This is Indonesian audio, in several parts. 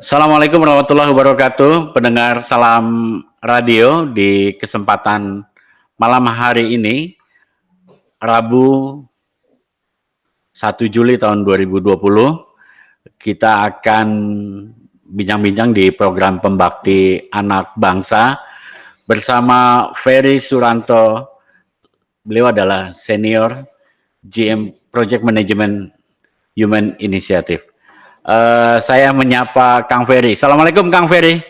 Assalamualaikum warahmatullahi wabarakatuh. Pendengar Salam Radio di kesempatan malam hari ini, Rabu 1 Juli tahun 2020, kita akan bincang-bincang di program Pembakti Anak Bangsa bersama Ferry Suranto. Beliau adalah Senior GM Project Management Human Initiative. Saya menyapa Kang Ferry. Assalamualaikum Kang Ferry.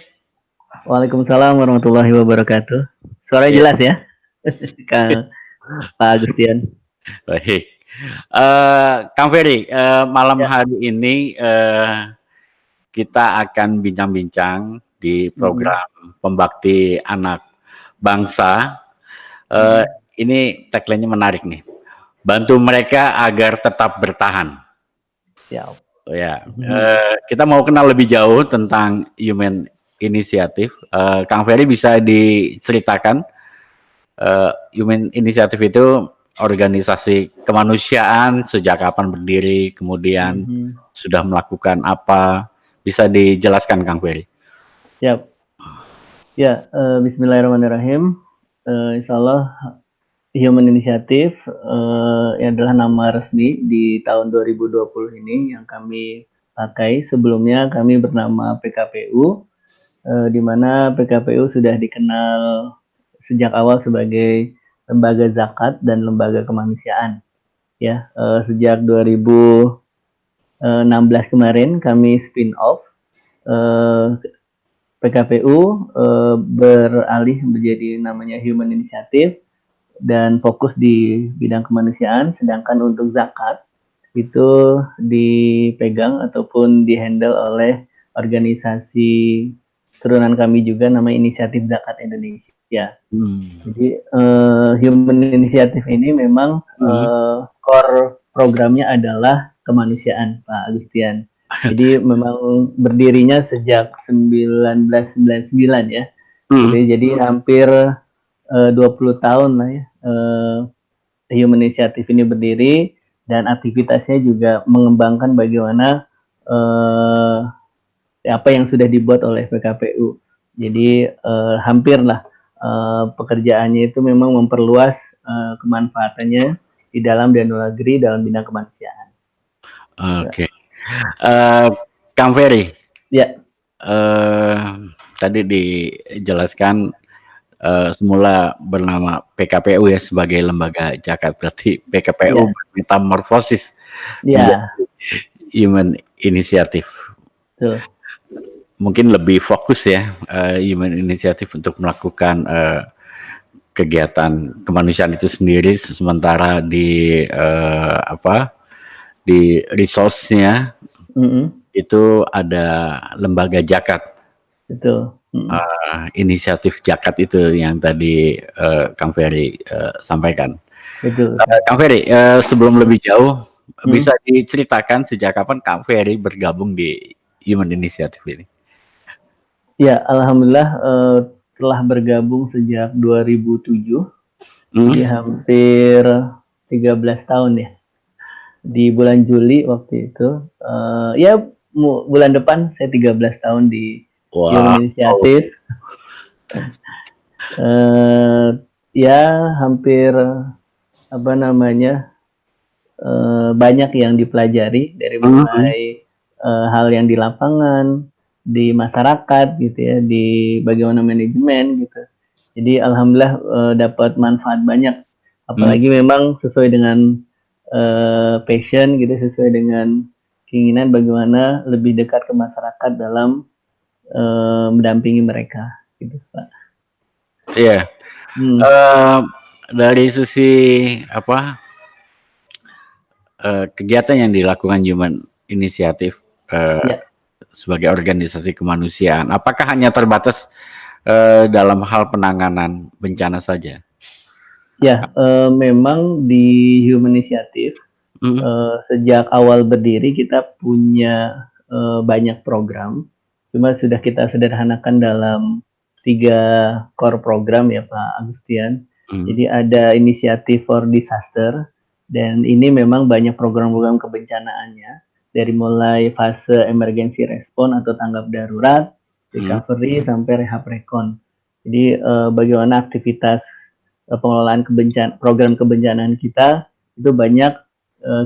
Waalaikumsalam warahmatullahi wabarakatuh. Suaranya jelas ya, Kang Pak Agustian. Baik. Kang Ferry, malam hari ini kita akan bincang-bincang di program Pembakti Anak Bangsa. Ini tagline-nya menarik nih. Bantu mereka agar tetap bertahan. Siap. Ya, kita mau kenal lebih jauh tentang Human Initiative. Kang Ferry bisa diceritakan Human Initiative itu organisasi kemanusiaan sejak kapan berdiri, kemudian sudah melakukan apa, bisa dijelaskan Kang Ferry? Siap. Ya, Bismillahirrahmanirrahim. Insyaallah Human Initiative adalah nama resmi di tahun 2020 ini yang kami pakai. Sebelumnya kami bernama PKPU, di mana PKPU sudah dikenal sejak awal sebagai lembaga zakat dan lembaga kemanusiaan. Ya, sejak 2016 kemarin kami spin off. PKPU beralih menjadi namanya Human Initiative dan fokus di bidang kemanusiaan, sedangkan untuk zakat itu dipegang ataupun dihandle oleh organisasi turunan kami juga, namanya Inisiatif Zakat Indonesia. Jadi Human Initiative ini memang core programnya adalah kemanusiaan, Pak Agustian. Jadi memang berdirinya sejak 1999 ya. Jadi hampir 20 tahun lah ya. Human Initiative ini berdiri dan aktivitasnya juga mengembangkan bagaimana apa yang sudah dibuat oleh PKPU. Jadi hampir lah pekerjaannya itu memang memperluas kemanfaatannya di dalam dan luar negeri dalam bidang kemanusiaan. Oke. Kang Ferry. Ya. Tadi dijelaskan semula bernama PKPU ya sebagai lembaga zakat, berarti PKPU metamorfosis Human Initiative. Mungkin lebih fokus ya Human Initiative untuk melakukan kegiatan kemanusiaan itu sendiri, sementara di di resource-nya itu ada lembaga zakat. Betul. Inisiatif zakat itu yang tadi Kang Ferry sampaikan. Betul. Kang Ferry, sebelum lebih jauh, bisa diceritakan sejak kapan Kang Ferry bergabung di Human Initiative ini? Ya, alhamdulillah telah bergabung sejak 2007. Jadi hampir 13 tahun ya. Di bulan Juli waktu itu, ya bulan depan saya 13 tahun di Human Initiative. Ya hampir banyak yang dipelajari dari mulai hal yang di lapangan, di masyarakat gitu ya, di bagaimana manajemen gitu. Jadi alhamdulillah dapat manfaat banyak, apalagi memang sesuai dengan passion gitu, sesuai dengan keinginan bagaimana lebih dekat ke masyarakat dalam mendampingi mereka gitu, Pak. Iya. Dari sisi kegiatan yang dilakukan Human Initiative sebagai organisasi kemanusiaan, apakah hanya terbatas dalam hal penanganan bencana saja? Ya, memang di Human Initiative sejak awal berdiri kita punya banyak program, cuma sudah kita sederhanakan dalam 3 core program ya Pak Agustian. Jadi ada Inisiatif for Disaster, dan ini memang banyak program-program kebencanaannya. dari mulai fase emergency respon atau tanggap darurat, recovery sampai rehab recon. Jadi bagaimana aktivitas pengelolaan program kebencanaan kita itu banyak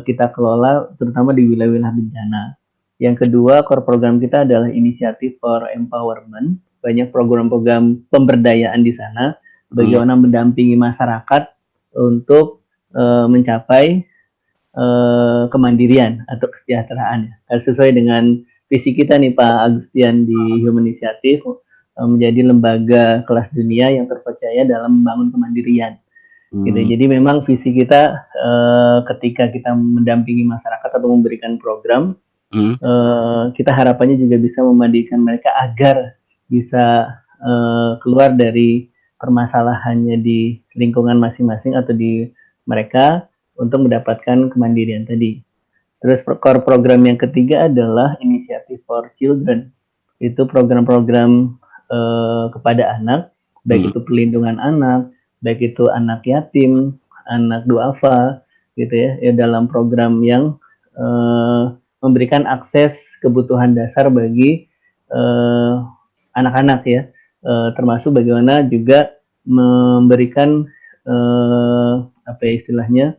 kita kelola terutama di wilayah-wilayah bencana. Yang kedua, core program kita adalah inisiatif for empowerment. Banyak program-program pemberdayaan di sana, bagaimana mendampingi masyarakat untuk mencapai kemandirian atau kesejahteraan. Sesuai dengan visi kita nih Pak Agustian di Human Initiative, menjadi lembaga kelas dunia yang terpercaya dalam membangun kemandirian. Gitu. Jadi memang visi kita ketika kita mendampingi masyarakat atau memberikan program, kita harapannya juga bisa memandikan mereka agar bisa keluar dari permasalahannya di lingkungan masing-masing atau di mereka untuk mendapatkan kemandirian tadi. Terus core program yang ketiga adalah Initiative for Children. Itu program-program kepada anak, baik itu perlindungan anak, baik itu anak yatim, anak duafa, gitu ya dalam program yang memberikan akses kebutuhan dasar bagi anak-anak ya, termasuk bagaimana juga memberikan apa ya istilahnya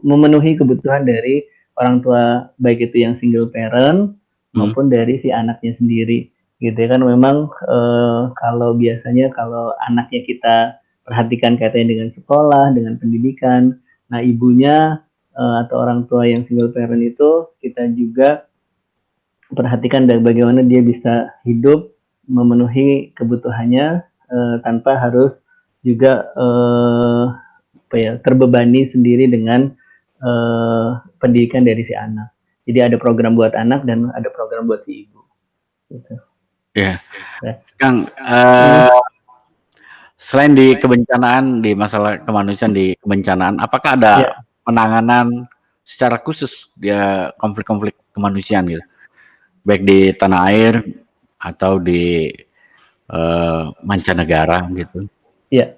memenuhi kebutuhan dari orang tua, baik itu yang single parent maupun dari si anaknya sendiri, gitu ya kan. Memang kalau biasanya kalau anaknya kita perhatikan kaitannya dengan sekolah, dengan pendidikan, nah ibunya atau orang tua yang single parent itu kita juga perhatikan dari bagaimana dia bisa hidup memenuhi kebutuhannya tanpa harus juga terbebani sendiri dengan pendidikan dari si anak. Jadi ada program buat anak dan ada program buat si ibu. Gitu. Ya, Kang. Selain di kebencanaan, di masalah kemanusiaan di kebencanaan, apakah ada penanganan secara khusus dia konflik-konflik kemanusiaan gitu, baik di tanah air atau di mancanegara gitu? Iya.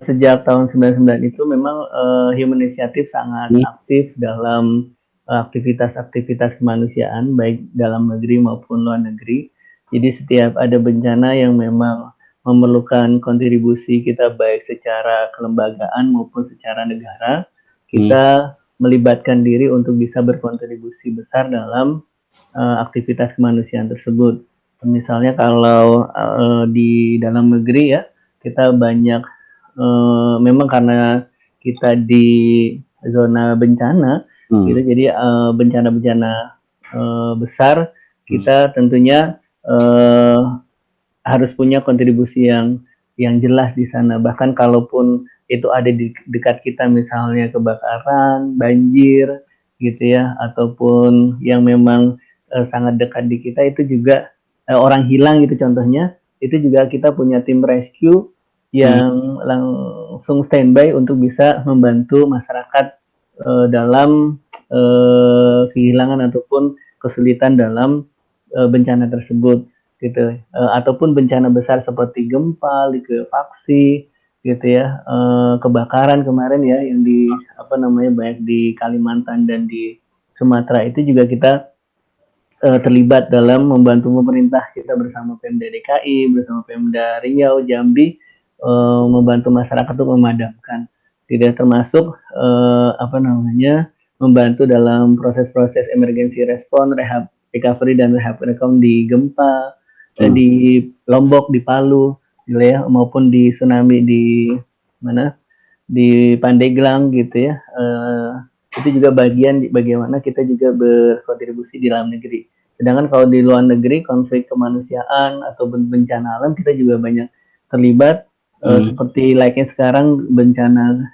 Sejak tahun 99 itu memang Human Initiative sangat aktif dalam aktivitas-aktivitas kemanusiaan baik dalam negeri maupun luar negeri. Jadi setiap ada bencana yang memang memerlukan kontribusi kita baik secara kelembagaan maupun secara negara, kita melibatkan diri untuk bisa berkontribusi besar dalam aktivitas kemanusiaan tersebut. Misalnya kalau di dalam negeri ya, kita banyak memang karena kita di zona bencana gitu, jadi bencana-bencana besar kita tentunya harus punya kontribusi yang jelas di sana. Bahkan kalaupun itu ada di dekat kita, misalnya kebakaran, banjir gitu ya, ataupun yang memang sangat dekat di kita, itu juga orang hilang gitu contohnya, itu juga kita punya tim rescue yang langsung standby untuk bisa membantu masyarakat dalam kehilangan ataupun kesulitan dalam bencana tersebut gitu, ataupun bencana besar seperti gempa, likuifaksi gitu ya, kebakaran kemarin ya yang di banyak di Kalimantan dan di Sumatera, itu juga kita terlibat dalam membantu pemerintah kita bersama Pemda DKI, bersama Pemda Riau, Jambi, membantu masyarakat untuk memadamkan. Tidak termasuk membantu dalam proses-proses emergency respon, rehab recovery dan rehab recon di gempa, di Lombok, di Palu, ya, maupun di tsunami di mana di Pandeglang gitu ya. Itu juga bagian bagaimana kita juga berkontribusi di dalam negeri. Sedangkan kalau di luar negeri, konflik kemanusiaan atau bencana alam, kita juga banyak terlibat. Seperti layaknya sekarang bencana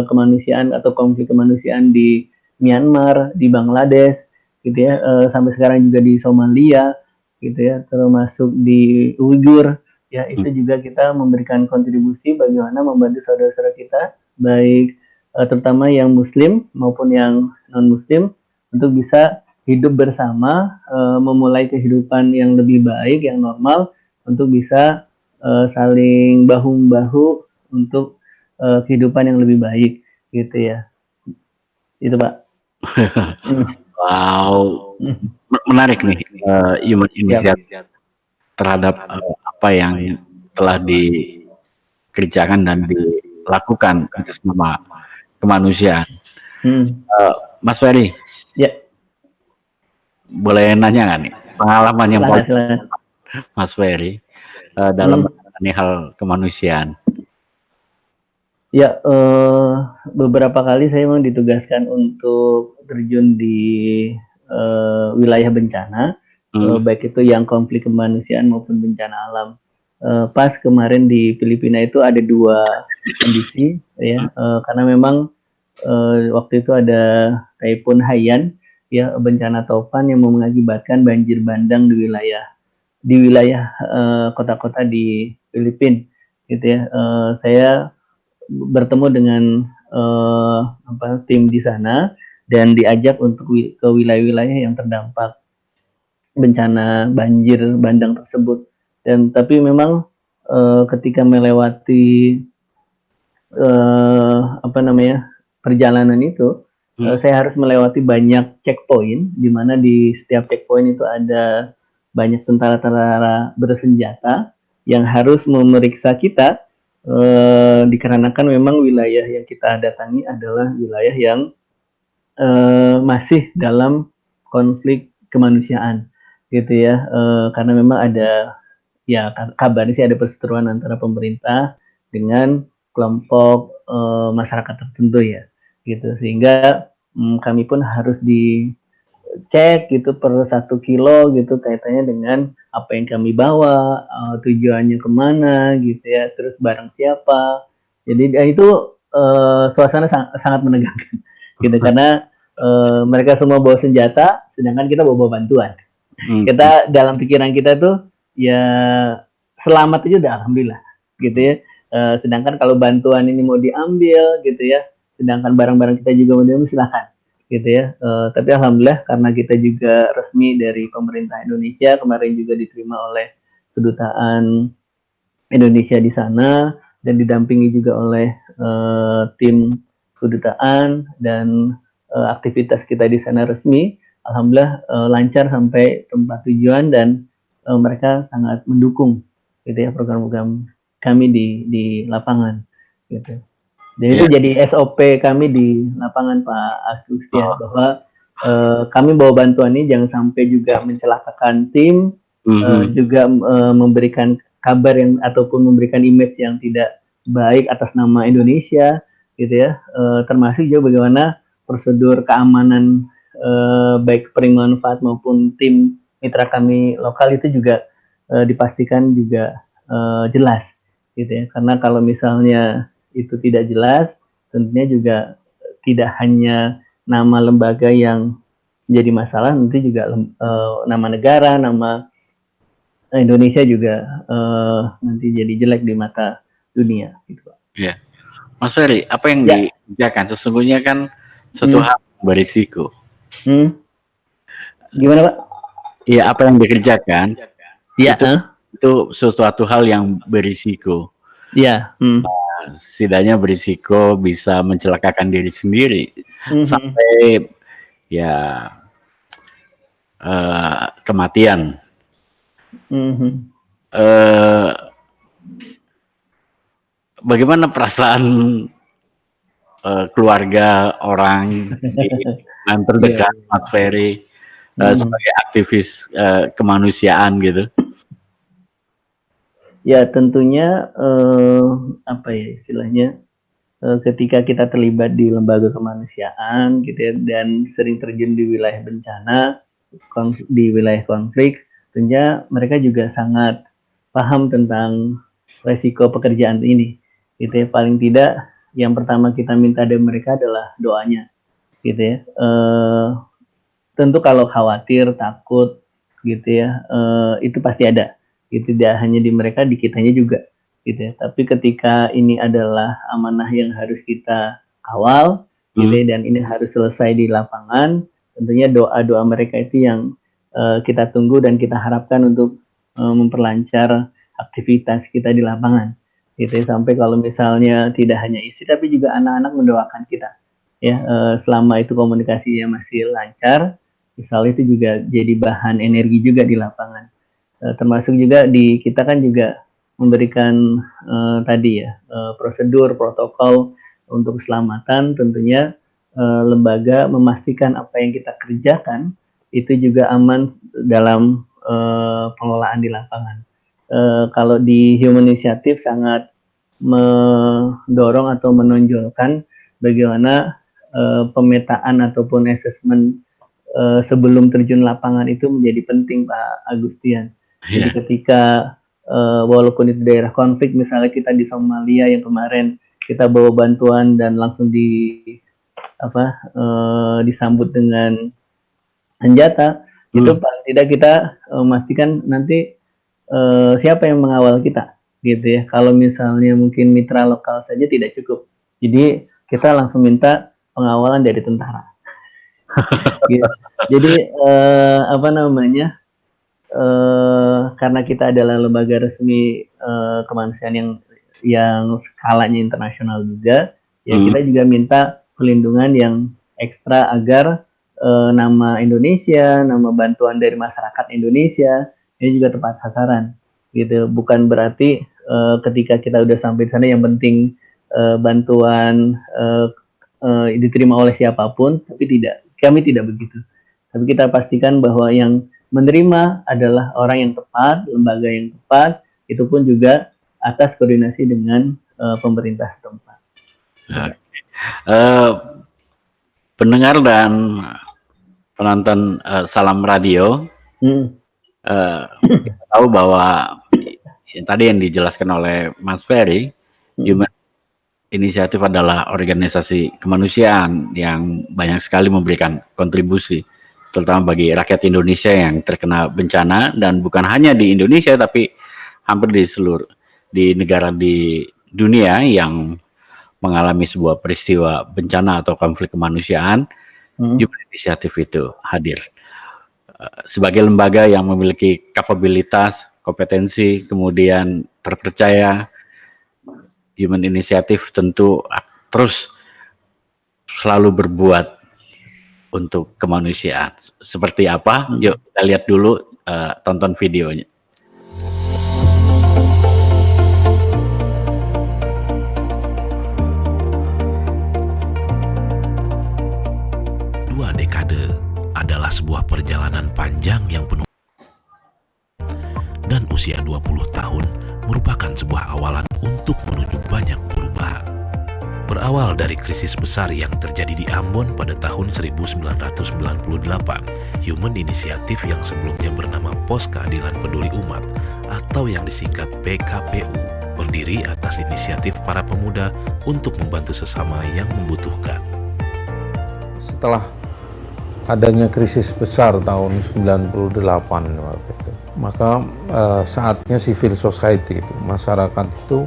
kemanusiaan atau konflik kemanusiaan di Myanmar, di Bangladesh gitu ya, sampai sekarang juga di Somalia gitu ya, termasuk di Uighur ya, itu juga kita memberikan kontribusi bagaimana membantu saudara-saudara kita baik terutama yang muslim maupun yang non muslim untuk bisa hidup bersama, memulai kehidupan yang lebih baik, yang normal, untuk bisa saling bahu-membahu untuk kehidupan yang lebih baik gitu ya. Itu Pak. Wow, menarik nih human Siap. initiative terhadap apa yang telah dikerjakan dan dilakukan atas nama kemanusiaan. Mas Ferry, Ya, boleh nanya nggak nih pengalaman yang paling silakan. Mas Ferry dalam menangani hal kemanusiaan? Ya, beberapa kali saya memang ditugaskan untuk terjun di wilayah bencana, baik itu yang konflik kemanusiaan maupun bencana alam. Pas kemarin di Filipina itu ada 2 kondisi, ya, karena memang waktu itu ada Taifun Haiyan, ya, bencana taufan yang mengakibatkan banjir bandang di wilayah kota-kota di Filipina, gitu ya. Saya bertemu dengan tim di sana dan diajak untuk ke wilayah-wilayah yang terdampak bencana banjir bandang tersebut. Dan tapi memang ketika melewati perjalanan itu, saya harus melewati banyak checkpoint, di mana di setiap checkpoint itu ada banyak tentara-tentara bersenjata yang harus memeriksa kita, dikarenakan memang wilayah yang kita datangi adalah wilayah yang masih dalam konflik kemanusiaan, gitu ya. Karena memang ada, ya, kabarnya sih ada perseteruan antara pemerintah dengan kelompok masyarakat tertentu, ya, gitu. Sehingga kami pun harus dicek gitu per 1 kilo gitu, kaitannya dengan apa yang kami bawa, tujuannya kemana gitu ya, terus barang siapa. Jadi itu suasana sangat menegangkan gitu, karena mereka semua bawa senjata, sedangkan kita bawa bantuan. Kita dalam pikiran kita tuh ya selamat aja udah alhamdulillah gitu ya. Sedangkan kalau bantuan ini mau diambil gitu ya, sedangkan barang-barang kita juga mau diambil, silakan gitu ya. Tapi alhamdulillah karena kita juga resmi dari pemerintah Indonesia, kemarin juga diterima oleh kedutaan Indonesia di sana dan didampingi juga oleh tim kedutaan, dan aktivitas kita di sana resmi. Alhamdulillah lancar sampai tempat tujuan, dan mereka sangat mendukung gitu ya program-program kami di lapangan gitu. Dan itu jadi SOP kami di lapangan, Pak Agustia, bahwa kami bawa bantuan ini jangan sampai juga mencelakakan tim, juga memberikan kabar yang ataupun memberikan image yang tidak baik atas nama Indonesia gitu ya. Termasuk juga bagaimana prosedur keamanan baik penerima manfaat maupun tim mitra kami lokal itu juga dipastikan juga jelas gitu ya. Karena kalau misalnya itu tidak jelas, tentunya juga tidak hanya nama lembaga yang menjadi masalah, nanti juga nama negara, nama Indonesia juga nanti jadi jelek di mata dunia gitu, Pak. Ya, Mas Ferry, apa yang dikerjakan sesungguhnya kan suatu hal berisiko. Gimana, Pak? Iya, apa yang dikerjakan Ya, itu sesuatu hal yang berisiko. Ya. Setidaknya berisiko bisa mencelakakan diri sendiri sampai ya kematian. Bagaimana perasaan keluarga orang yang terdekat Mas Ferry sebagai aktivis kemanusiaan gitu? Ya tentunya apa ya istilahnya, ketika kita terlibat di lembaga kemanusiaan gitu ya, dan sering terjun di wilayah bencana, di wilayah konflik, tentunya mereka juga sangat paham tentang resiko pekerjaan ini gitu ya. Paling tidak yang pertama kita minta dari mereka adalah doanya gitu ya. Tentu kalau khawatir, takut gitu ya, itu pasti ada gitu, tidak hanya di mereka, di kitanya juga gitu ya. Tapi ketika ini adalah amanah yang harus kita kawal gitu ya, dan ini harus selesai di lapangan, tentunya doa-doa mereka itu yang kita tunggu dan kita harapkan untuk memperlancar aktivitas kita di lapangan gitu ya. Sampai kalau misalnya tidak hanya istri tapi juga anak-anak mendoakan kita ya, selama itu komunikasinya masih lancar, misalnya itu juga jadi bahan energi juga di lapangan. Termasuk juga kita kan juga memberikan tadi ya, prosedur, protokol untuk keselamatan. Tentunya lembaga memastikan apa yang kita kerjakan itu juga aman dalam pengelolaan di lapangan. Kalau di Human Initiative sangat mendorong atau menonjolkan bagaimana pemetaan ataupun assessment sebelum terjun lapangan itu menjadi penting, Pak Agustian. Jadi ketika walaupun itu daerah konflik, misalnya kita di Somalia yang kemarin kita bawa bantuan dan langsung disambut dengan senjata, itu paling tidak kita memastikan nanti siapa yang mengawal kita, gitu ya. Kalau misalnya mungkin mitra lokal saja tidak cukup, jadi kita langsung minta pengawalan dari tentara. Gitu. Jadi karena kita adalah lembaga resmi kemanusiaan yang skalanya internasional juga, ya kita juga minta perlindungan yang ekstra agar nama Indonesia, nama bantuan dari masyarakat Indonesia ini juga tepat sasaran, gitu. Bukan berarti ketika kita udah sampai di sana yang penting bantuan diterima oleh siapapun, tapi kami tidak begitu. Tapi kita pastikan bahwa yang menerima adalah orang yang tepat, lembaga yang tepat, itu pun juga atas koordinasi dengan pemerintah setempat. Pendengar dan penonton Salam Radio, kita tahu bahwa tadi yang dijelaskan oleh Mas Ferry, Human Initiative adalah organisasi kemanusiaan yang banyak sekali memberikan kontribusi, terutama bagi rakyat Indonesia yang terkena bencana, dan bukan hanya di Indonesia tapi hampir di negara di dunia yang mengalami sebuah peristiwa bencana atau konflik kemanusiaan. Human Initiative itu hadir sebagai lembaga yang memiliki kapabilitas, kompetensi, kemudian terpercaya. Human Initiative tentu terus selalu berbuat untuk kemanusiaan. Seperti apa? Yuk kita lihat dulu, tonton videonya. Dua dekade adalah sebuah perjalanan panjang yang penuh, dan usia 20 tahun merupakan sebuah awalan untuk menuju banyak perubahan. Berawal dari krisis besar yang terjadi di Ambon pada tahun 1998, Human Initiative yang sebelumnya bernama Pos Keadilan Peduli Umat atau yang disingkat PKPU berdiri atas inisiatif para pemuda untuk membantu sesama yang membutuhkan. Setelah adanya krisis besar tahun 98 waktu itu, maka saatnya civil society itu, masyarakat itu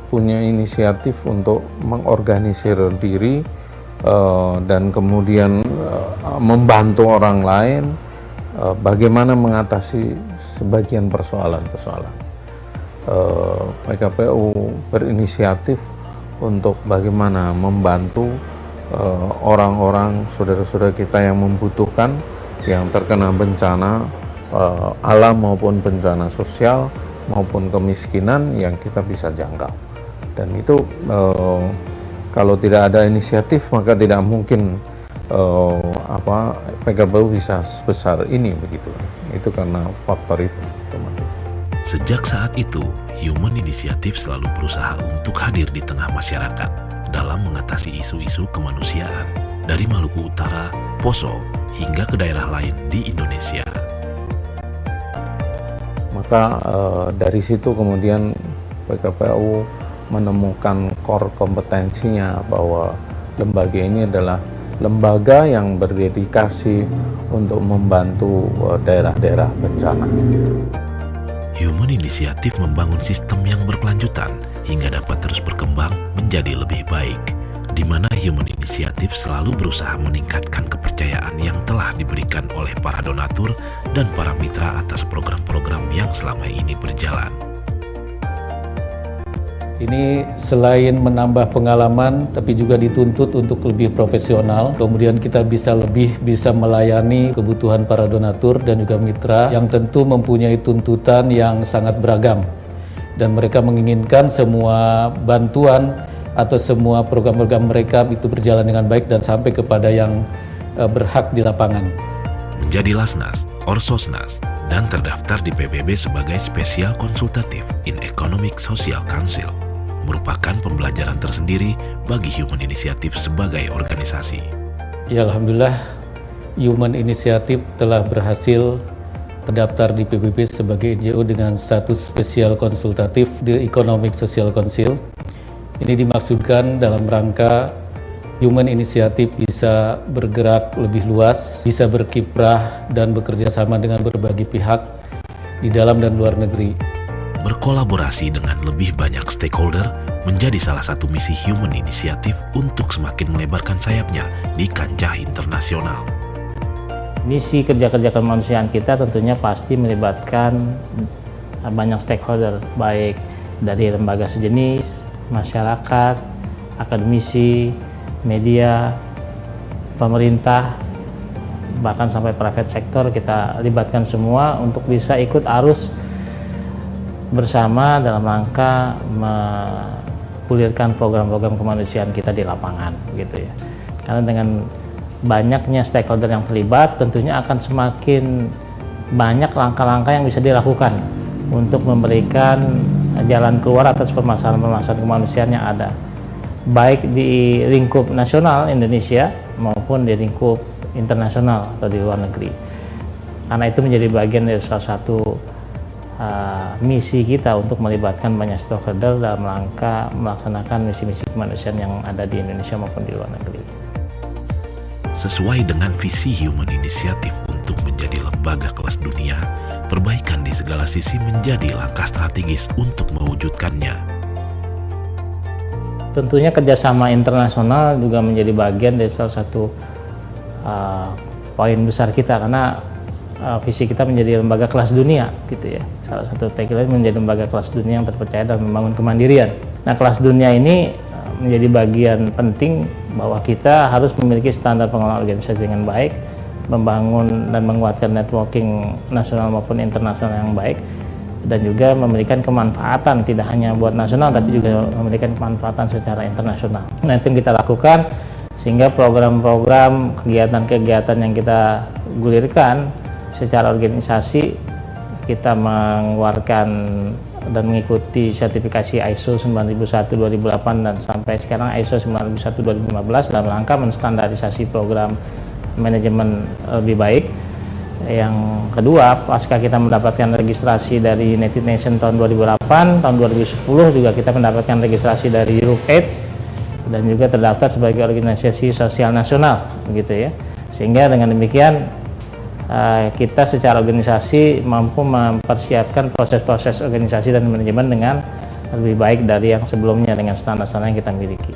punya inisiatif untuk mengorganisir diri dan kemudian membantu orang lain bagaimana mengatasi sebagian persoalan-persoalan. PKPU berinisiatif untuk bagaimana membantu orang-orang, saudara-saudara kita yang membutuhkan, yang terkena bencana alam maupun bencana sosial maupun kemiskinan yang kita bisa jangkau. Dan itu kalau tidak ada inisiatif maka tidak mungkin PKPU bisa sebesar ini begitu. Itu karena faktor itu, teman-teman. Sejak saat itu, Human Initiative selalu berusaha untuk hadir di tengah masyarakat dalam mengatasi isu-isu kemanusiaan dari Maluku Utara, Poso, hingga ke daerah lain di Indonesia. Maka dari situ kemudian PKPU menemukan core kompetensinya bahwa lembaga ini adalah lembaga yang berdedikasi untuk membantu daerah-daerah bencana. Human Initiative membangun sistem yang berkelanjutan hingga dapat terus berkembang menjadi lebih baik, di mana Human Initiative selalu berusaha meningkatkan kepercayaan yang telah diberikan oleh para donatur dan para mitra atas program-program yang selama ini berjalan. Ini selain menambah pengalaman, tapi juga dituntut untuk lebih profesional. Kemudian kita bisa melayani kebutuhan para donatur dan juga mitra yang tentu mempunyai tuntutan yang sangat beragam. Dan mereka menginginkan semua bantuan atau semua program-program mereka itu berjalan dengan baik dan sampai kepada yang berhak di lapangan. Menjadi Lasnas, Orsosnas, dan terdaftar di PBB sebagai Spesial Konsultatif in Economic Social Council merupakan pembelajaran tersendiri bagi Human Initiative sebagai organisasi. Ya, alhamdulillah Human Initiative telah berhasil terdaftar di PBB sebagai NGO dengan status spesial konsultatif di Economic Social Council. Ini dimaksudkan dalam rangka Human Initiative bisa bergerak lebih luas, bisa berkiprah dan bekerja sama dengan berbagai pihak di dalam dan luar negeri. Berkolaborasi dengan lebih banyak stakeholder menjadi salah satu misi Human Initiative untuk semakin melebarkan sayapnya di kancah internasional. Misi kerja-kerja kemanusiaan kita tentunya pasti melibatkan banyak stakeholder, baik dari lembaga sejenis, masyarakat, akademisi, media, pemerintah, bahkan sampai private sector. Kita libatkan semua untuk bisa ikut arus bersama dalam rangka menggulirkan program-program kemanusiaan kita di lapangan, gitu ya. Karena dengan banyaknya stakeholder yang terlibat, tentunya akan semakin banyak langkah-langkah yang bisa dilakukan untuk memberikan jalan keluar atas permasalahan-permasalahan kemanusiaan yang ada, baik di lingkup nasional Indonesia maupun di lingkup internasional atau di luar negeri. Karena itu menjadi bagian dari salah satu misi kita untuk melibatkan banyak stakeholder dalam rangka melaksanakan misi-misi kemanusiaan yang ada di Indonesia maupun di luar negeri. Sesuai dengan visi Human Initiative untuk menjadi lembaga kelas dunia, perbaikan di segala sisi menjadi langkah strategis untuk mewujudkannya. Tentunya kerjasama internasional juga menjadi bagian dari salah satu poin besar kita, karena visi kita menjadi lembaga kelas dunia, gitu ya. Salah satu tagline menjadi lembaga kelas dunia yang terpercaya dan membangun kemandirian. Nah, kelas dunia ini menjadi bagian penting bahwa kita harus memiliki standar pengelolaan organisasi dengan baik, membangun dan menguatkan networking nasional maupun internasional yang baik, dan juga memberikan kemanfaatan tidak hanya buat nasional tapi juga memberikan kemanfaatan secara internasional. Nah, itu yang kita lakukan sehingga program-program, kegiatan-kegiatan yang kita gulirkan secara organisasi, kita mengeluarkan dan mengikuti sertifikasi ISO 9001-2008 dan sampai sekarang ISO 9001-2015 dalam rangka menstandarisasi program manajemen lebih baik. Yang kedua, pasca kita mendapatkan registrasi dari United Nations tahun 2008, tahun 2010 juga kita mendapatkan registrasi dari Europe dan juga terdaftar sebagai organisasi sosial nasional, begitu ya. Sehingga dengan demikian kita secara organisasi mampu mempersiapkan proses-proses organisasi dan manajemen dengan lebih baik dari yang sebelumnya dengan standar-standar yang kita miliki.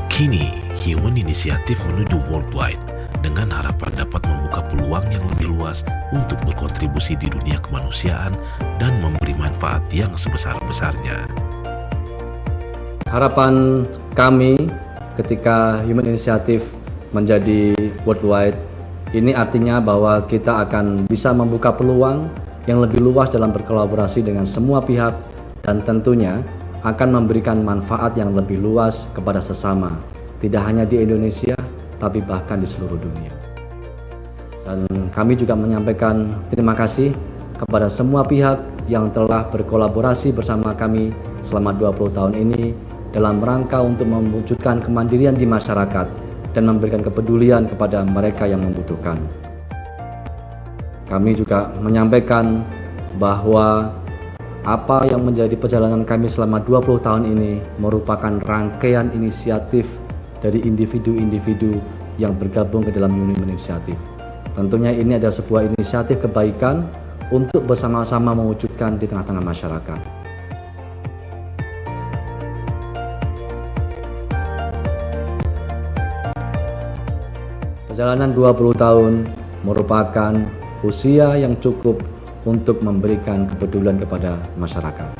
Kini, Human Initiative menuju worldwide dengan harapan dapat membuka peluang yang lebih luas untuk berkontribusi di dunia kemanusiaan dan memberi manfaat yang sebesar-besarnya. Harapan kami ketika Human Initiative menjadi worldwide, ini artinya bahwa kita akan bisa membuka peluang yang lebih luas dalam berkolaborasi dengan semua pihak dan tentunya akan memberikan manfaat yang lebih luas kepada sesama, tidak hanya di Indonesia tapi bahkan di seluruh dunia. Dan kami juga menyampaikan terima kasih kepada semua pihak yang telah berkolaborasi bersama kami selama 20 tahun ini dalam rangka untuk mewujudkan kemandirian di masyarakat dan memberikan kepedulian kepada mereka yang membutuhkan. Kami juga menyampaikan bahwa apa yang menjadi perjalanan kami selama 20 tahun ini merupakan rangkaian inisiatif dari individu-individu yang bergabung ke dalam Human Initiative. Tentunya ini adalah sebuah inisiatif kebaikan untuk bersama-sama mewujudkan di tengah-tengah masyarakat. Perjalanan 20 tahun merupakan usia yang cukup untuk memberikan kepedulian kepada masyarakat.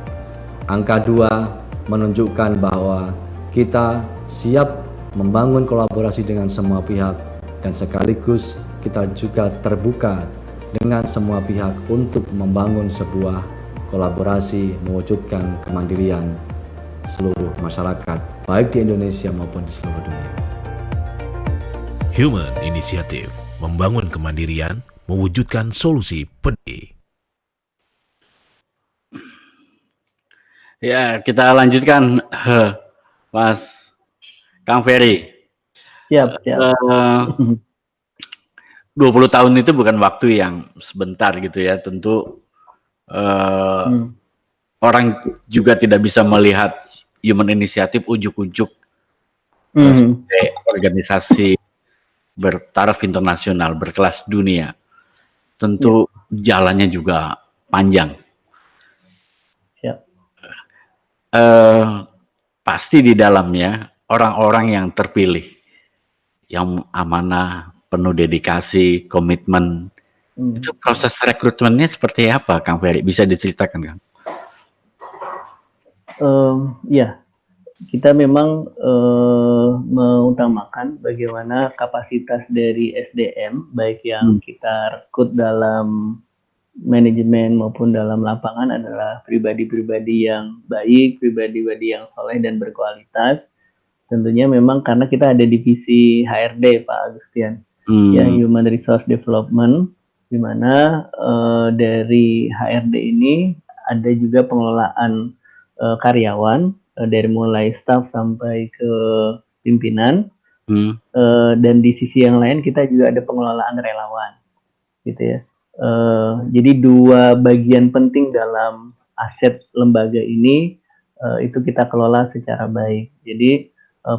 Angka 2 menunjukkan bahwa kita siap membangun kolaborasi dengan semua pihak dan sekaligus kita juga terbuka dengan semua pihak untuk membangun sebuah kolaborasi mewujudkan kemandirian seluruh masyarakat baik di Indonesia maupun di seluruh dunia. Human Initiative membangun kemandirian, mewujudkan solusi pedih. Ya, kita lanjutkan, Mas Kang Ferry. Siap, siap. 20 tahun itu bukan waktu yang sebentar gitu ya. Tentu orang juga tidak bisa melihat Human Initiative ujuk-ujuk sebagai organisasi bertaraf internasional, berkelas dunia. Tentu jalannya juga panjang. Siap. Pasti di dalamnya orang-orang yang terpilih, yang amanah, penuh dedikasi, komitmen. Itu proses rekrutmennya seperti apa, Kang Ferry? Bisa diceritakan, Kang? Ya, kita memang mengutamakan bagaimana kapasitas dari SDM, baik yang kita rekrut dalam manajemen maupun dalam lapangan adalah pribadi-pribadi yang baik, pribadi-pribadi yang soleh dan berkualitas. Tentunya memang karena kita ada divisi HRD, Pak Agustian, ya Human Resource Development, di mana dari HRD ini ada juga pengelolaan karyawan dari mulai staff sampai ke pimpinan, dan di sisi yang lain kita juga ada pengelolaan relawan, gitu ya. Jadi dua bagian penting dalam aset lembaga ini itu kita kelola secara baik. Jadi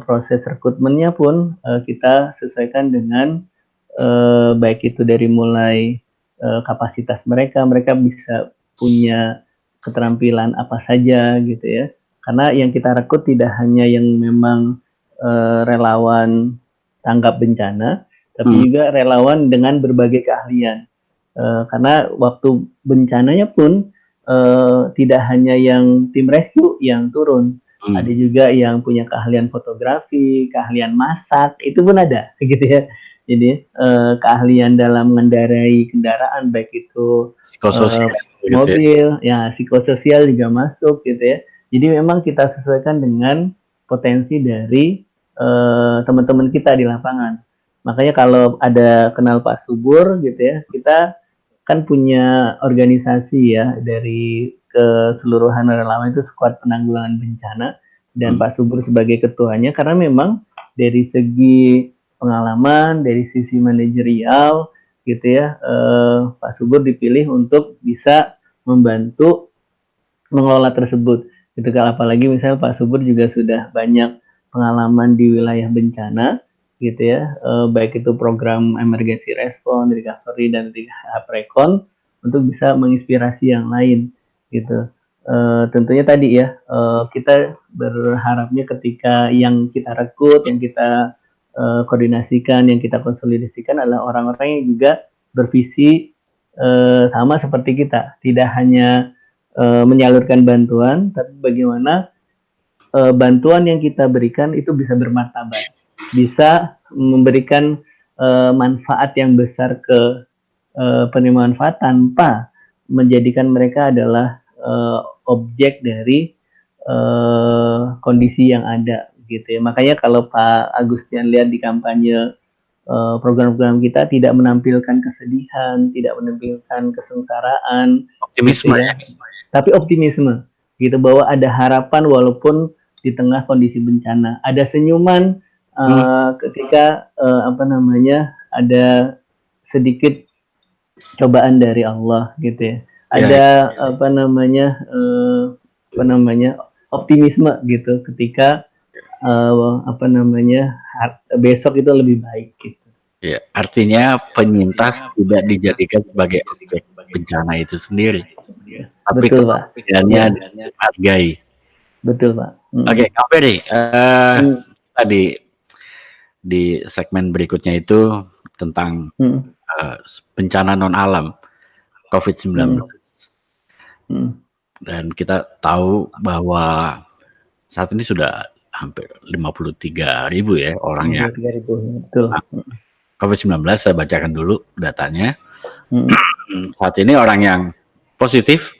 proses rekrutmennya pun kita sesuaikan dengan baik itu dari mulai kapasitas mereka bisa punya keterampilan apa saja gitu ya. Karena yang kita rekrut tidak hanya yang memang relawan tanggap bencana, tapi juga relawan dengan berbagai keahlian. Karena waktu bencananya pun tidak hanya yang tim rescue yang turun, ada juga yang punya keahlian fotografi, keahlian masak, itu pun ada, gitu ya. Jadi keahlian dalam mengendarai kendaraan, baik itu mobil, ya psikososial juga masuk, gitu ya. Jadi memang kita sesuaikan dengan potensi dari teman-teman kita di lapangan. Makanya kalau ada kenal Pak Subur, gitu ya, kita kan punya organisasi ya dari keseluruhan relawan itu Skuad Penanggulangan Bencana, dan Pak Subur sebagai ketuanya, karena memang dari segi pengalaman, dari sisi manajerial gitu ya, Pak Subur dipilih untuk bisa membantu mengelola tersebut. Gitu kan, apalagi misalnya Pak Subur juga sudah banyak pengalaman di wilayah bencana gitu ya, baik itu program emergency response, recovery, dan Recon, untuk bisa menginspirasi yang lain gitu. Tentunya tadi ya, kita berharapnya ketika yang kita rekrut, yang kita koordinasikan, yang kita konsolidasikan adalah orang-orang yang juga bervisi sama seperti kita, tidak hanya menyalurkan bantuan, tapi bagaimana bantuan yang kita berikan itu bisa bermartabat, bisa memberikan manfaat yang besar ke penerima manfaat tanpa menjadikan mereka adalah objek dari kondisi yang ada, gitu ya. Makanya kalau Pak Agustian lihat di kampanye program-program kita tidak menampilkan kesedihan, tidak menampilkan kesengsaraan, optimisme gitu ya, tapi optimisme, gitu, bahwa ada harapan walaupun di tengah kondisi bencana, ada senyuman ketika ada sedikit cobaan dari Allah, gitu ya. Ada optimisme gitu ketika besok itu lebih baik gitu. Ya, artinya penyintas tidak dijadikan sebagai objek bencana itu sendiri, tapi betul, Pak, dihargai. Betul, Pak. Oke, Kak Ferry, tadi di segmen berikutnya itu tentang bencana non alam COVID-19, dan kita tahu bahwa saat ini sudah hampir 53.000 ya orang yang 3.000, betul. COVID-19. Saya bacakan dulu datanya. Hmm. Saat ini orang yang positif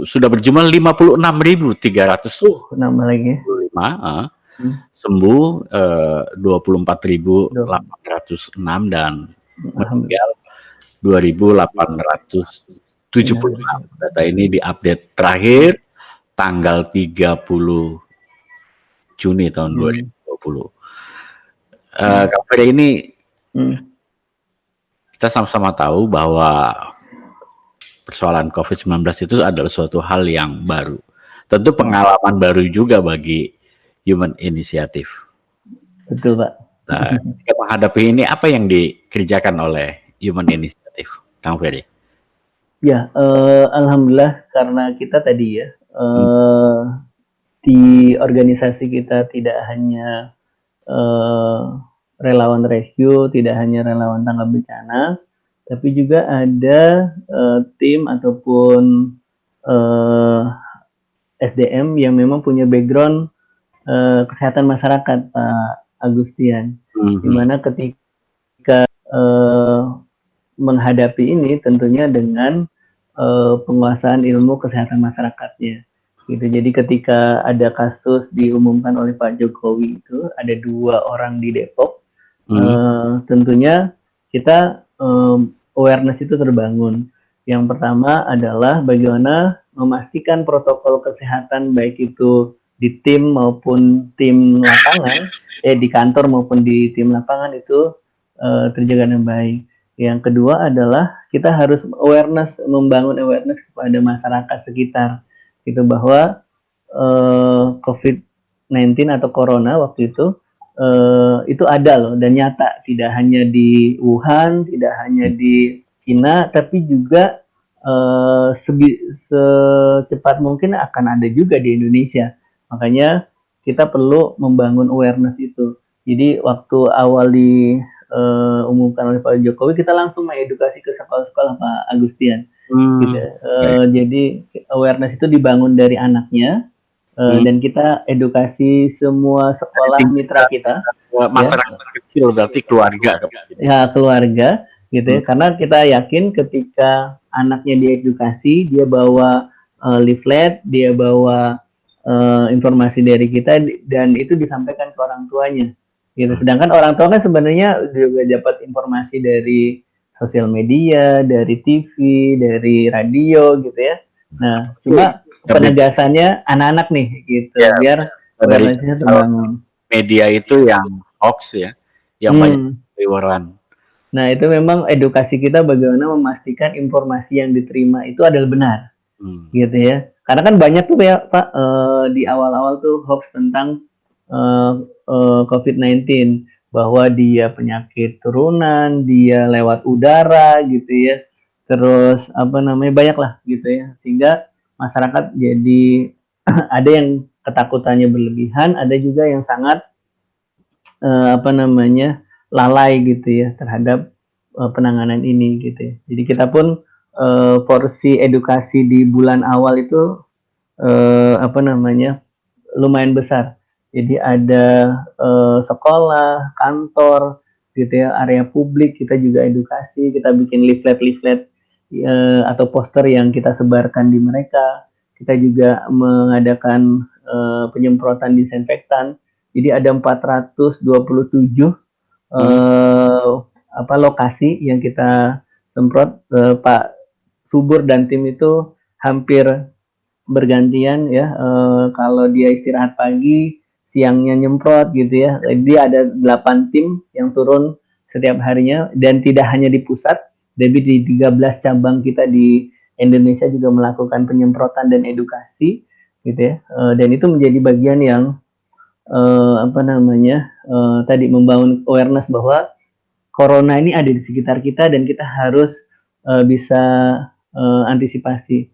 sudah berjumlah 56.305, Nambah lagi. sembuh 24.806 dan meninggal 2.876. Data ini diupdate terakhir tanggal 30 Juni tahun 2020. Kak Ferry, ini kita sama-sama tahu bahwa persoalan COVID-19 itu adalah suatu hal yang baru. Tentu pengalaman baru juga bagi Human Initiative. Betul, Pak. Nah, ketika menghadapi ini, apa yang dikerjakan oleh Human Initiative, Kang Ferry? Ya, alhamdulillah karena kita tadi ya, di organisasi kita tidak hanya relawan rescue, tidak hanya relawan tanggap bencana, tapi juga ada tim ataupun SDM yang memang punya background kesehatan masyarakat, Pak Agustian. Dimana ketika menghadapi ini tentunya dengan penguasaan ilmu kesehatan masyarakatnya. Gitu. Jadi ketika ada kasus diumumkan oleh Pak Jokowi itu ada 2 orang di Depok, tentunya kita awareness itu terbangun. Yang pertama adalah bagaimana memastikan protokol kesehatan baik itu di tim maupun tim lapangan, di kantor maupun di tim lapangan itu terjaga dengan baik. Yang kedua adalah kita harus membangun awareness kepada masyarakat sekitar, gitu, bahwa COVID-19 atau Corona waktu itu ada loh dan nyata, tidak hanya di Wuhan, tidak hanya di Cina, tapi juga secepat mungkin akan ada juga di Indonesia. Makanya kita perlu membangun awareness itu. Jadi waktu awal diumumkan oleh Pak Jokowi, kita langsung mengedukasi ke sekolah-sekolah, Pak Agustian. Gitu. Jadi awareness itu dibangun dari anaknya, dan kita edukasi semua sekolah mitra kita. Masyarakat kecil berarti keluarga. Ya, keluarga. Gitu ya, karena kita yakin ketika anaknya diedukasi, dia bawa leaflet, dia bawa informasi dari kita dan itu disampaikan ke orang tuanya. Gitu. Sedangkan orang tua kan sebenarnya juga dapat informasi dari sosial media, dari TV, dari radio gitu ya. Nah, cuma penegasannya anak-anak nih gitu, biar awareness-nya terbangun. Media itu yang hoax ya, yang banyak keliruan. Nah, itu memang edukasi kita bagaimana memastikan informasi yang diterima itu adalah benar, gitu ya. Karena kan banyak tuh ya Pak, di awal-awal tuh hoax tentang COVID-19, bahwa dia penyakit turunan, dia lewat udara gitu ya. Terus banyak lah gitu ya. Sehingga masyarakat jadi ada yang ketakutannya berlebihan, ada juga yang sangat lalai gitu ya terhadap penanganan ini gitu ya. Jadi kita pun porsi edukasi di bulan awal itu lumayan besar. Jadi ada sekolah, kantor gitu ya, area publik kita juga edukasi, kita bikin leaflet atau poster yang kita sebarkan di mereka. Kita juga mengadakan penyemprotan disinfektan. Jadi ada 427 lokasi yang kita semprot. Pak Subur dan tim itu hampir bergantian ya. Kalau dia istirahat pagi, siangnya nyemprot gitu ya. Jadi ada 8 tim yang turun setiap harinya, dan tidak hanya di pusat, tapi di 13 cabang kita di Indonesia juga melakukan penyemprotan dan edukasi gitu ya. Dan itu menjadi bagian yang tadi membangun awareness bahwa corona ini ada di sekitar kita dan kita harus bisa antisipasi.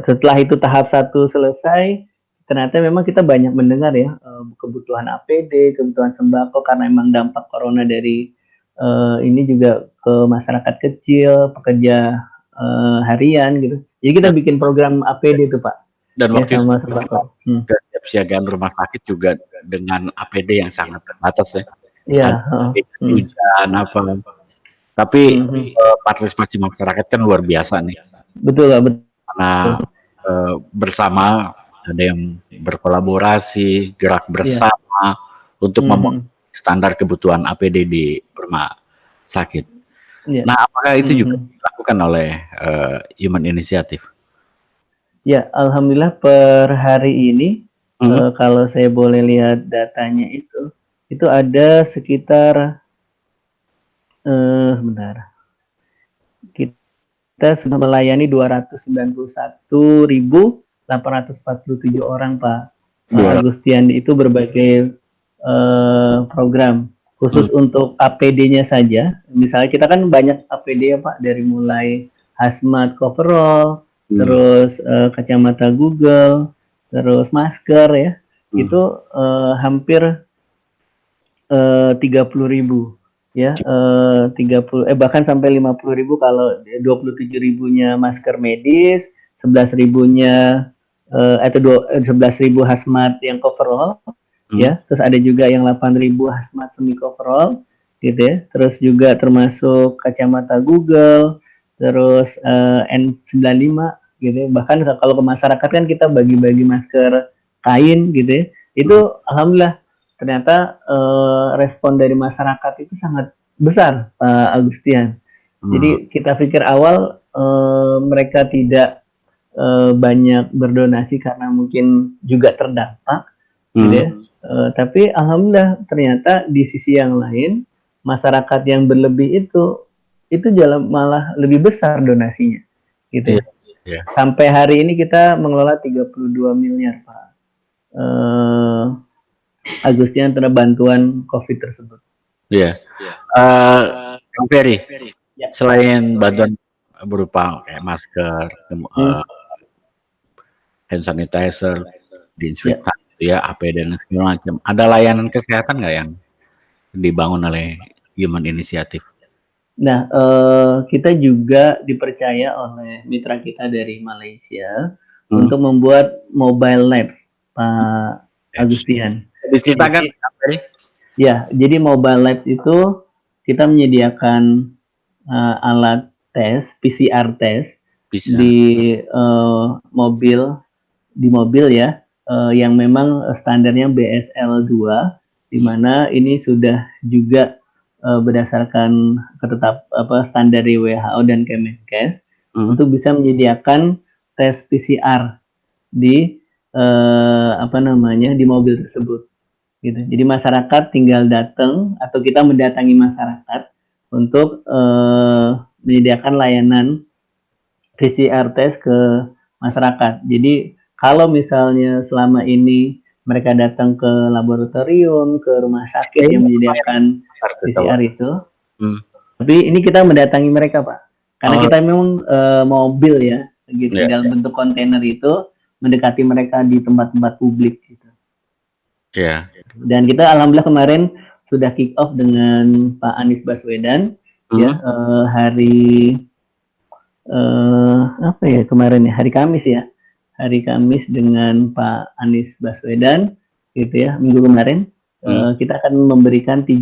Setelah itu tahap 1 selesai, ternyata memang kita banyak mendengar ya kebutuhan APD, kebutuhan sembako, karena memang dampak corona dari ini juga ke masyarakat kecil, pekerja harian gitu. Jadi kita bikin program APD itu Pak. Dan waktu sama sembako. kesiagaan rumah sakit juga dengan APD yang sangat terbatas ya. Iya, Ada heeh. hujan apa. Tapi partisipasi masyarakat kan luar biasa nih. Betul, Pak, betul. Karena bersama ada yang berkolaborasi, gerak bersama untuk memenuhi standar kebutuhan APD di rumah sakit. Iya. Nah, apakah itu juga dilakukan oleh Human Initiative? Ya, alhamdulillah per hari ini kalau saya boleh lihat datanya itu ada sekitar bentar. Kita sudah melayani 291.847 orang, Pak Agustian. Itu berbagai program khusus untuk APD-nya saja. Misalnya kita kan banyak APD ya Pak, dari mulai hazmat coverall, terus kacamata Google, terus masker ya. Itu hampir 30.000 ya, 30 bahkan sampai 50.000 kalau 27.000-nya masker medis, 11.000-nya atau 11.000 hazmat yang coverall ya, terus ada juga yang 8.000 hazmat semi coverall gitu ya, terus juga termasuk kacamata Google, terus N95 gitu ya. Bahkan kalau ke masyarakat kan kita bagi-bagi masker kain gitu ya, itu alhamdulillah ternyata respon dari masyarakat itu sangat besar, Pak Agustian. Jadi kita pikir awal mereka tidak banyak berdonasi karena mungkin juga terdampak, gitu ya. Tapi alhamdulillah ternyata di sisi yang lain masyarakat yang berlebih itu malah lebih besar donasinya, gitu ya. Sampai hari ini kita mengelola 32 miliar, Pak Agustian, terhadap bantuan COVID tersebut. Iya. Kang Ferry, selain bantuan berupa kayak masker, hand sanitizer, disinfektan, ya, APD dan segala macam, ada layanan kesehatan nggak yang dibangun oleh Human Initiative? Nah, kita juga dipercaya oleh mitra kita dari Malaysia untuk membuat mobile labs, Pak Agustian. Diceritakan, Kang Ferry? Ya, jadi mobile labs itu kita menyediakan alat tes, PCR tes di mobil ya, yang memang standarnya BSL 2, di mana ini sudah juga berdasarkan standar dari WHO dan Kemenkes untuk bisa menyediakan tes PCR di di mobil tersebut. Gitu. Jadi masyarakat tinggal datang atau kita mendatangi masyarakat untuk menyediakan layanan PCR test ke masyarakat. Jadi kalau misalnya selama ini mereka datang ke laboratorium, ke rumah sakit yang menyediakan PCR itu, tapi ini kita mendatangi mereka, Pak, karena kita memang mobil ya, gitu, dalam bentuk kontainer itu mendekati mereka di tempat-tempat publik gitu. Dan kita alhamdulillah kemarin sudah kick off dengan Pak Anies Baswedan ya, hari kemarin ya, hari Kamis ya. Hari Kamis dengan Pak Anies Baswedan gitu ya, minggu kemarin kita akan memberikan 3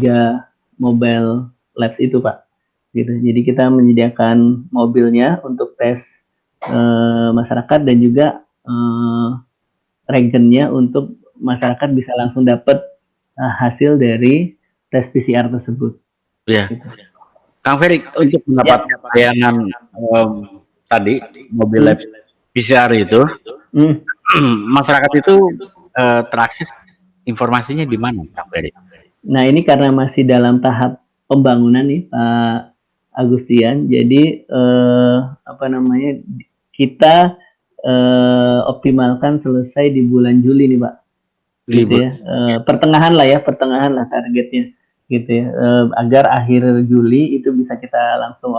mobile labs itu, Pak. Gitu. Jadi kita menyediakan mobilnya untuk tes masyarakat dan juga reagennya untuk masyarakat bisa langsung dapat hasil dari tes PCR tersebut. Iya. Gitu. Kang Ferry, untuk mendapatkan layanan tadi mobil lab PCR itu, masyarakat itu terakses informasinya di mana, Kang Ferry? Nah, ini karena masih dalam tahap pembangunan nih, Pak Agustian. Jadi kita optimalkan selesai di bulan Juli nih, Pak. Gitu ya. Pertengahan lah targetnya. Gitu ya. Agar akhir Juli itu bisa kita langsung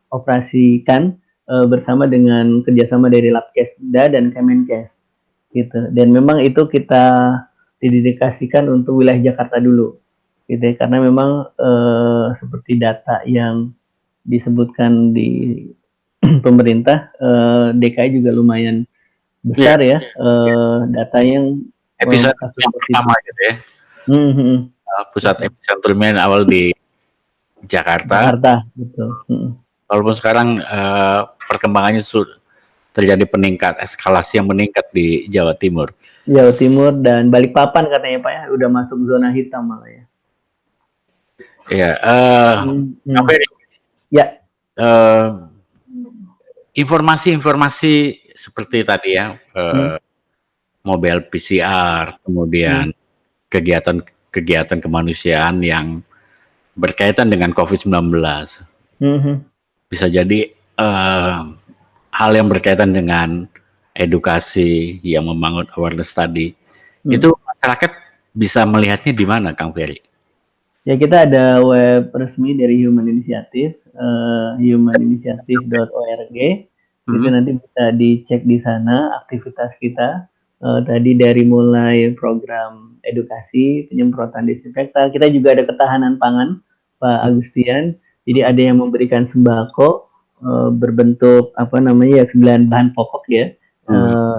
operasikan bersama dengan kerjasama dari Labkesda dan Kemenkes gitu. Dan memang itu kita didedikasikan untuk wilayah Jakarta dulu gitu ya, karena memang seperti data yang disebutkan di pemerintah, DKI juga lumayan besar ya, data yang episode kasus yang positif. pertama gitu ya. Mhm. Pusat epicentrumnya awal di Jakarta. Jakarta, betul. Walaupun sekarang perkembangannya terjadi eskalasi yang meningkat di Jawa Timur. Jawa Timur dan Balikpapan katanya Pak ya, udah masuk zona hitam malah ya. Ya, Ya. Informasi-informasi seperti tadi ya, mobile PCR, kemudian kegiatan kemanusiaan yang berkaitan dengan COVID-19. Bisa jadi hal yang berkaitan dengan edukasi yang membangun awareness tadi. Itu masyarakat bisa melihatnya di mana, Kang Ferry? Ya, kita ada web resmi dari Human Initiative, humaninitiative.org. Itu nanti bisa dicek di sana aktivitas kita. Tadi dari mulai program edukasi, penyemprotan disinfektan, kita juga ada ketahanan pangan, Pak Agustian. Jadi ada yang memberikan sembako berbentuk 9 bahan pokok ya,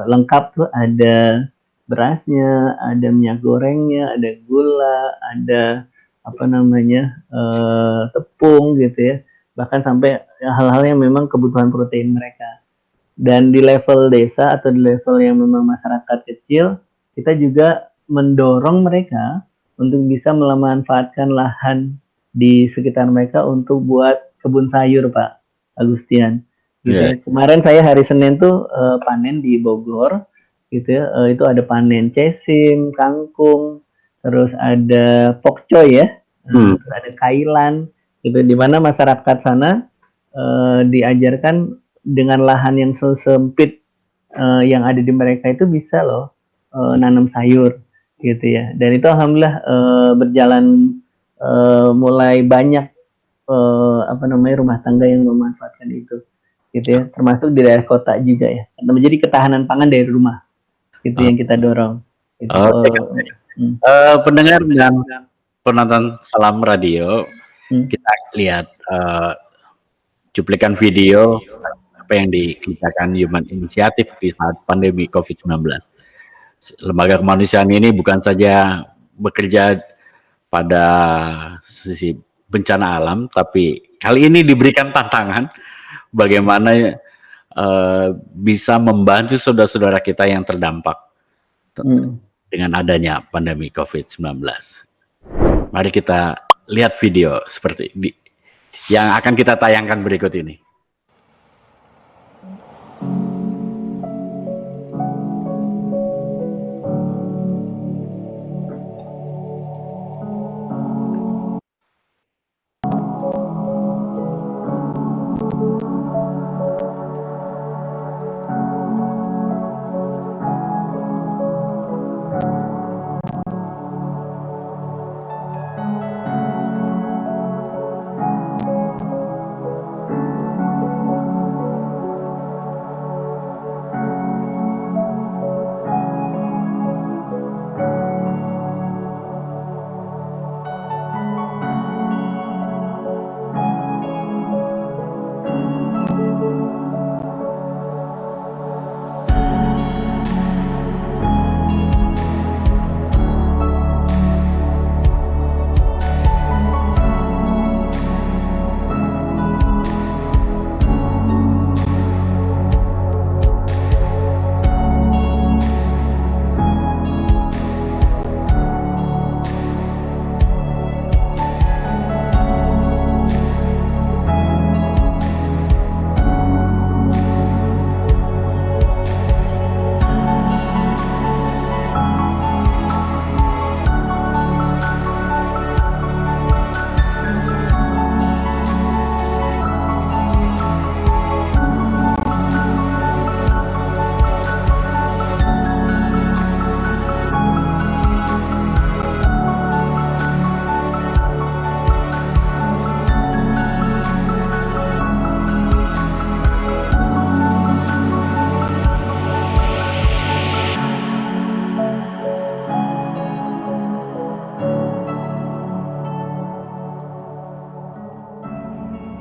lengkap tuh, ada berasnya, ada minyak gorengnya, ada gula, ada tepung gitu ya, bahkan sampai hal-hal yang memang kebutuhan protein mereka. Dan di level desa atau di level yang memang masyarakat kecil, kita juga mendorong mereka untuk bisa memanfaatkan lahan di sekitar mereka untuk buat kebun sayur, Pak Agustian. Gitu ya. Kemarin saya hari Senin tuh panen di Bogor, gitu ya. Itu ada panen cesim, kangkung, terus ada pokcoy ya, terus ada kailan, gitu. Di mana masyarakat sana diajarkan dengan lahan yang sempit yang ada di mereka itu bisa loh nanam sayur, gitu ya. Dan itu alhamdulillah berjalan, mulai banyak rumah tangga yang memanfaatkan itu, gitu ya. Termasuk di daerah kota juga ya. Menjadi ketahanan pangan dari rumah, itu yang kita dorong. Gitu. Pendengar dan penonton Salam Radio, kita lihat cuplikan video apa yang dikerjakan Human Initiative di saat pandemi COVID-19. Lembaga kemanusiaan ini bukan saja bekerja pada sisi bencana alam, tapi kali ini diberikan tantangan bagaimana bisa membantu saudara-saudara kita yang terdampak dengan adanya pandemi COVID-19. Mari kita lihat video seperti yang akan kita tayangkan berikut ini.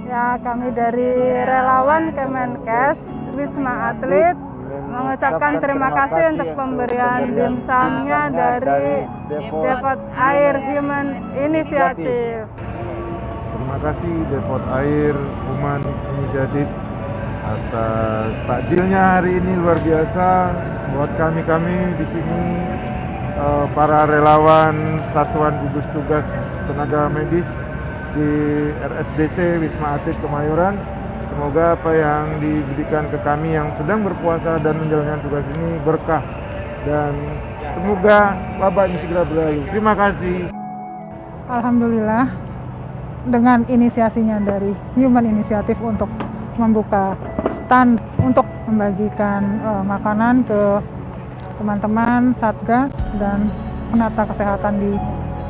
Ya, kami dari relawan Kemenkes Wisma Atlet mengucapkan terima kasih untuk pemberian dimsumnya dari Depot Air Human Initiative. Terima kasih Depot Air Human Initiative atas takjilnya hari ini, luar biasa buat kami di sini, para relawan Satuan Gugus Tugas Tenaga Medis di RSDC Wisma Atlet Kemayoran. Semoga apa yang diberikan ke kami yang sedang berpuasa dan menjalankan tugas ini berkah, dan semoga wabah ini segera berlalu. Terima kasih. Alhamdulillah, dengan inisiasinya dari Human Initiative untuk membuka stand untuk membagikan makanan ke teman-teman Satgas dan penata kesehatan di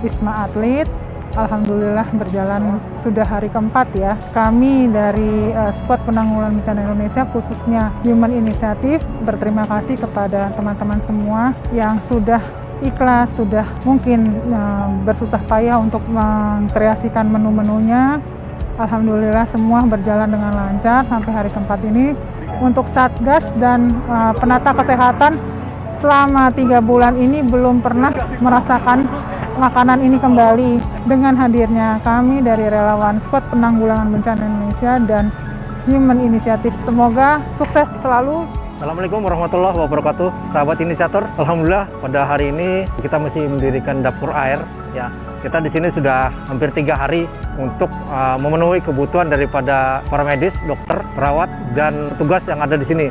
Wisma Atlet. Alhamdulillah berjalan sudah hari keempat ya. Kami dari Squad Penanggulangan Bencana Indonesia, khususnya Human Initiative, berterima kasih kepada teman-teman semua yang sudah ikhlas, sudah mungkin bersusah payah untuk mengkreasikan menu-menunya. Alhamdulillah semua berjalan dengan lancar sampai hari keempat ini. Untuk Satgas dan penata kesehatan selama 3 bulan ini belum pernah merasakan makanan ini kembali. Dengan hadirnya kami dari relawan Squad Penanggulangan Bencana Indonesia dan Human Initiative, semoga sukses selalu. Assalamualaikum warahmatullahi wabarakatuh, sahabat inisiator. Alhamdulillah pada hari ini kita masih mendirikan dapur air. Ya, kita di sini sudah hampir 3 hari untuk memenuhi kebutuhan daripada para medis, dokter, perawat, dan petugas yang ada di sini.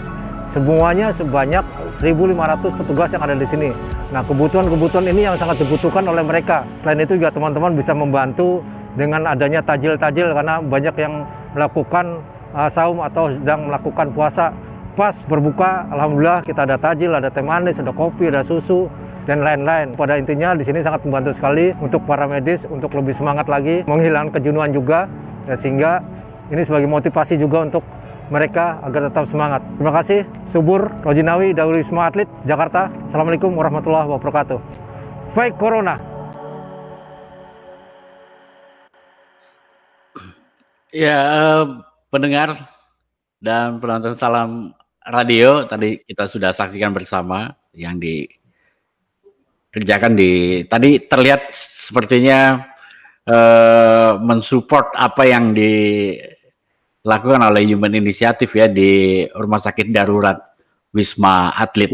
Semuanya sebanyak 1.500 petugas yang ada di sini. Nah, kebutuhan-kebutuhan ini yang sangat dibutuhkan oleh mereka. Selain itu juga teman-teman bisa membantu dengan adanya tajil-tajil, karena banyak yang melakukan saum atau sedang melakukan puasa. Pas berbuka, alhamdulillah kita ada tajil, ada teh manis, ada kopi, ada susu, dan lain-lain. Pada intinya di sini sangat membantu sekali untuk para medis untuk lebih semangat lagi, menghilangkan kejenuhan juga, ya, sehingga ini sebagai motivasi juga untuk mereka agar tetap semangat. Terima kasih. Subur Rojinawi dari Wisma Atlet Jakarta. Assalamualaikum warahmatullahi wabarakatuh. Fight Corona. Ya, pendengar dan penonton Salam Radio, tadi kita sudah saksikan bersama yang dikerjakan tadi terlihat sepertinya mensupport apa yang dilakukan oleh Human Initiative ya di Rumah Sakit Darurat Wisma Atlet.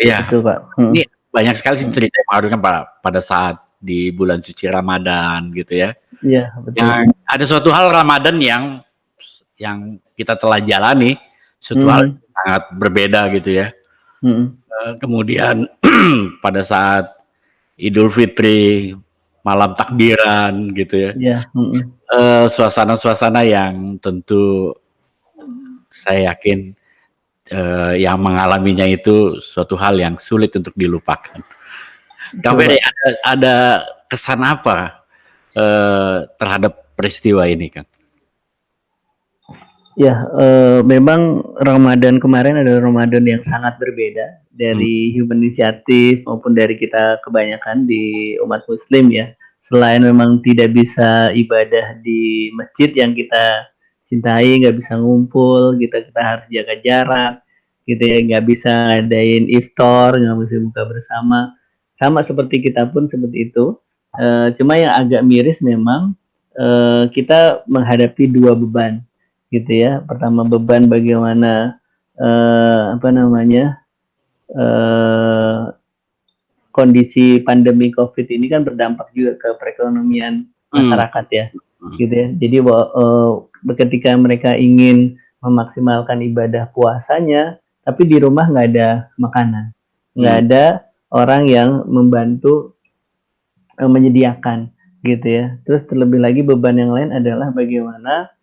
Iya, Pak. Ini banyak sekali cerita yang mengharukan pada saat di bulan suci Ramadan gitu ya. Iya, betul. Yang ada suatu hal Ramadan yang kita telah jalani, suatu hal yang sangat berbeda gitu ya. Kemudian pada saat Idul Fitri, malam takbiran gitu ya. Suasana-suasana yang tentu saya yakin yang mengalaminya itu suatu hal yang sulit untuk dilupakan. Kang Ferry, ada kesan apa terhadap peristiwa ini, Kang? Ya, memang Ramadan kemarin adalah Ramadan yang sangat berbeda dari Human Initiative maupun dari kita kebanyakan di umat Muslim ya. Selain memang tidak bisa ibadah di masjid yang kita cintai, nggak bisa ngumpul, kita harus jaga jarak, gitu ya, nggak bisa ngadain iftar, nggak bisa buka bersama. Sama seperti kita pun seperti itu. Cuma yang agak miris memang kita menghadapi 2 beban. Gitu ya, pertama beban bagaimana kondisi pandemi COVID ini kan berdampak juga ke perekonomian masyarakat ya, gitu ya. Jadi ketika mereka ingin memaksimalkan ibadah puasanya, tapi di rumah nggak ada makanan, nggak ada orang yang membantu menyediakan, gitu ya. Terus terlebih lagi beban yang lain adalah bagaimana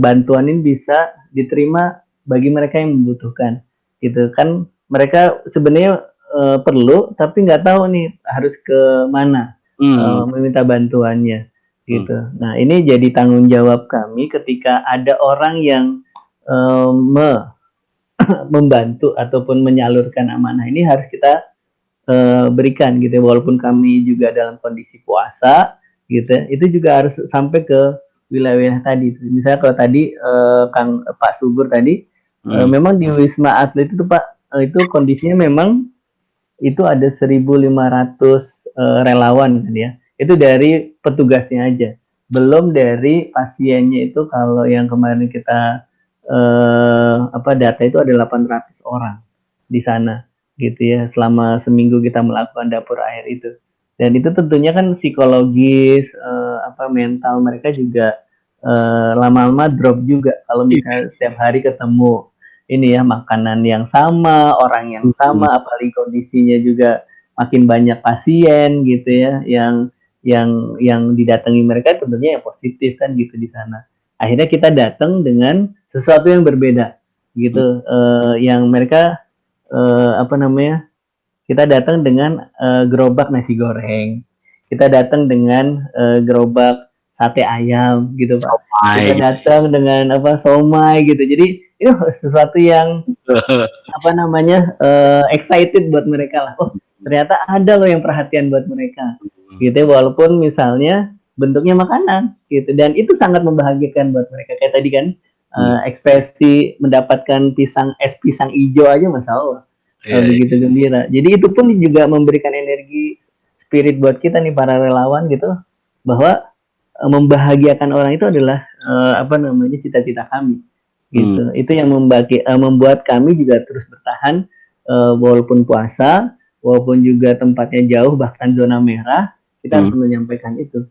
bantuan ini bisa diterima bagi mereka yang membutuhkan, gitu kan. Mereka sebenarnya perlu, tapi nggak tahu nih harus ke mana meminta bantuannya, gitu. Nah, ini jadi tanggung jawab kami ketika ada orang yang membantu ataupun menyalurkan amanah ini harus kita berikan, gitu. Walaupun kami juga dalam kondisi puasa, gitu, itu juga harus sampai ke wilayah tadi. Misalnya kalau tadi Pak Subur tadi Memang di Wisma Atlet itu Pak, itu kondisinya memang itu ada 1.500 relawan kan ya. Itu dari petugasnya aja. Belum dari pasiennya itu kalau yang kemarin kita data itu ada 800 orang di sana gitu ya. Selama seminggu kita melakukan dapur air itu. Dan itu tentunya kan psikologis mental mereka juga lama-lama drop juga kalau misalnya setiap hari ketemu ini ya makanan yang sama, orang yang sama, apalagi kondisinya juga makin banyak pasien gitu ya yang didatangi mereka tentunya yang positif kan gitu di sana. Akhirnya kita datang dengan sesuatu yang berbeda gitu, yang mereka kita datang dengan gerobak nasi goreng, kita datang dengan gerobak sate ayam gitu Pak. Kita datang dengan somai gitu. Jadi itu sesuatu yang excited buat mereka lah. Oh, ternyata ada loh yang perhatian buat mereka. Gitu walaupun misalnya bentuknya makanan gitu, dan itu sangat membahagiakan buat mereka. Kayak tadi kan ekspresi mendapatkan pisang hijau aja Masya Allah begitu gembira. Jadi itu pun juga memberikan energi spirit buat kita nih para relawan gitu, bahwa membahagiakan orang itu adalah cita-cita kami gitu. Itu yang membuat kami juga terus bertahan walaupun puasa, walaupun juga tempatnya jauh bahkan zona merah, kita harus menyampaikan itu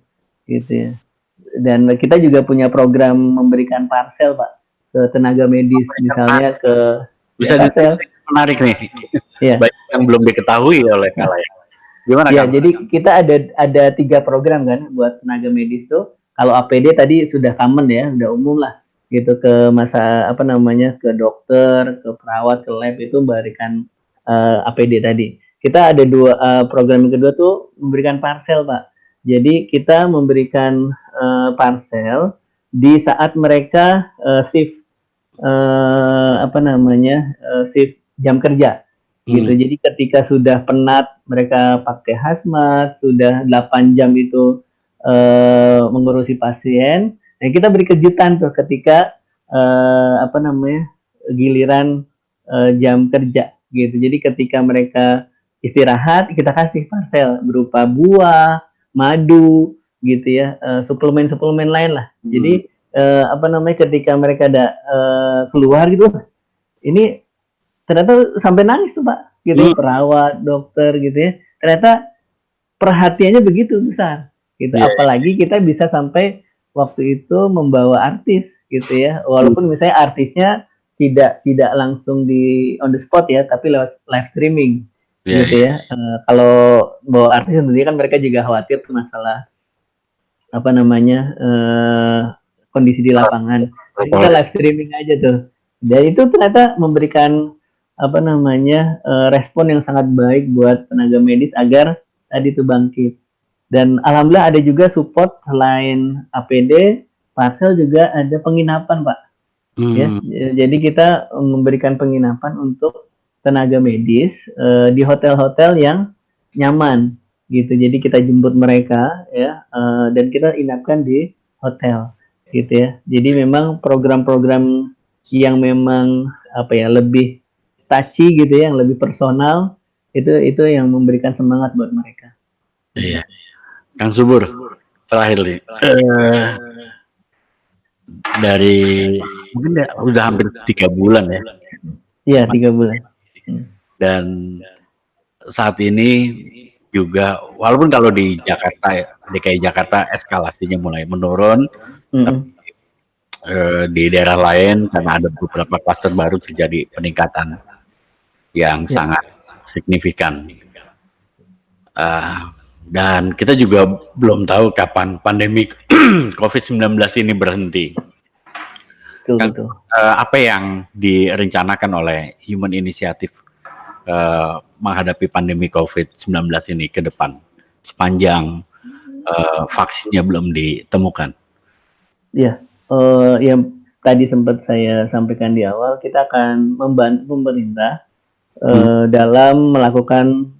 gitu ya. Dan kita juga punya program memberikan parcel Pak ke tenaga medis, misalnya ke parcel. Menarik nih. Ya. Banyak yang belum diketahui oleh kalayak. Gimana ya, Kang? Jadi kita ada 3 program kan buat tenaga medis tuh. Kalau APD tadi sudah common ya, udah umum lah gitu, ke ke dokter, ke perawat, ke lab itu memberikan APD tadi. Kita ada 2 program yang kedua tuh memberikan parcel Pak. Jadi kita memberikan parcel di saat mereka shift shift jam kerja gitu. Jadi ketika sudah penat, mereka pakai hazmat, sudah 8 jam itu mengurusi pasien, dan kita beri kejutan tuh ketika giliran jam kerja gitu. Jadi ketika mereka istirahat, kita kasih parcel berupa buah, madu gitu ya, suplemen-suplemen lain lah. Jadi ketika mereka ada keluar gitu, ini ternyata sampai nangis tuh Pak gitu, perawat, dokter gitu ya, ternyata perhatiannya begitu besar gitu. Apalagi kita bisa sampai waktu itu membawa artis gitu ya, walaupun misalnya artisnya tidak langsung di on the spot ya, tapi lewat live streaming gitu ya. Kalau bawa artis tentunya kan mereka juga khawatir tuh masalah kondisi di lapangan. Jadi kita live streaming aja tuh. Dan itu ternyata memberikan respon yang sangat baik buat tenaga medis agar tadi itu bangkit. Dan alhamdulillah ada juga support selain APD, parcel juga ada penginapan Pak. Ya, jadi kita memberikan penginapan untuk tenaga medis di hotel-hotel yang nyaman gitu. Jadi kita jemput mereka ya, dan kita inapkan di hotel gitu ya. Jadi memang program-program yang memang lebih touchy gitu ya, yang lebih personal, itu yang memberikan semangat buat mereka. Iya. Kang Subur, terakhir nih. Dari mungkin udah hampir 3 bulan ya. Iya, 3 bulan. Dan saat ini juga walaupun kalau di Jakarta, DKI Jakarta eskalasinya mulai menurun, tapi di daerah lain karena ada beberapa klaster baru terjadi peningkatan yang sangat signifikan. Dan kita juga belum tahu kapan pandemi COVID-19 ini berhenti. Betul. Apa yang direncanakan oleh Human Initiative menghadapi pandemi COVID-19 ini ke depan sepanjang vaksinnya belum ditemukan? Ya, yang tadi sempat saya sampaikan di awal, kita akan membantu pemerintah dalam melakukan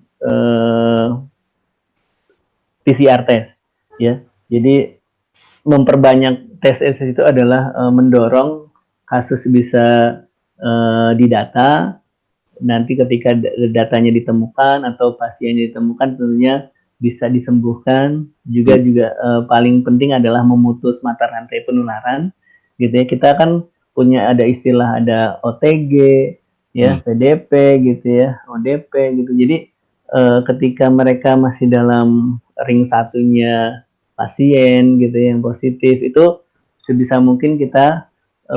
PCR test, ya. Jadi memperbanyak tes itu adalah mendorong kasus bisa didata. Nanti ketika datanya ditemukan atau pasiennya ditemukan, tentunya bisa disembuhkan. Juga paling penting adalah memutus mata rantai penularan, gitu ya. Kita kan punya ada istilah, ada OTG, ya, PDP, gitu ya, ODP, gitu. Jadi ketika mereka masih dalam ring satunya pasien, gitu ya, yang positif, itu sebisa mungkin kita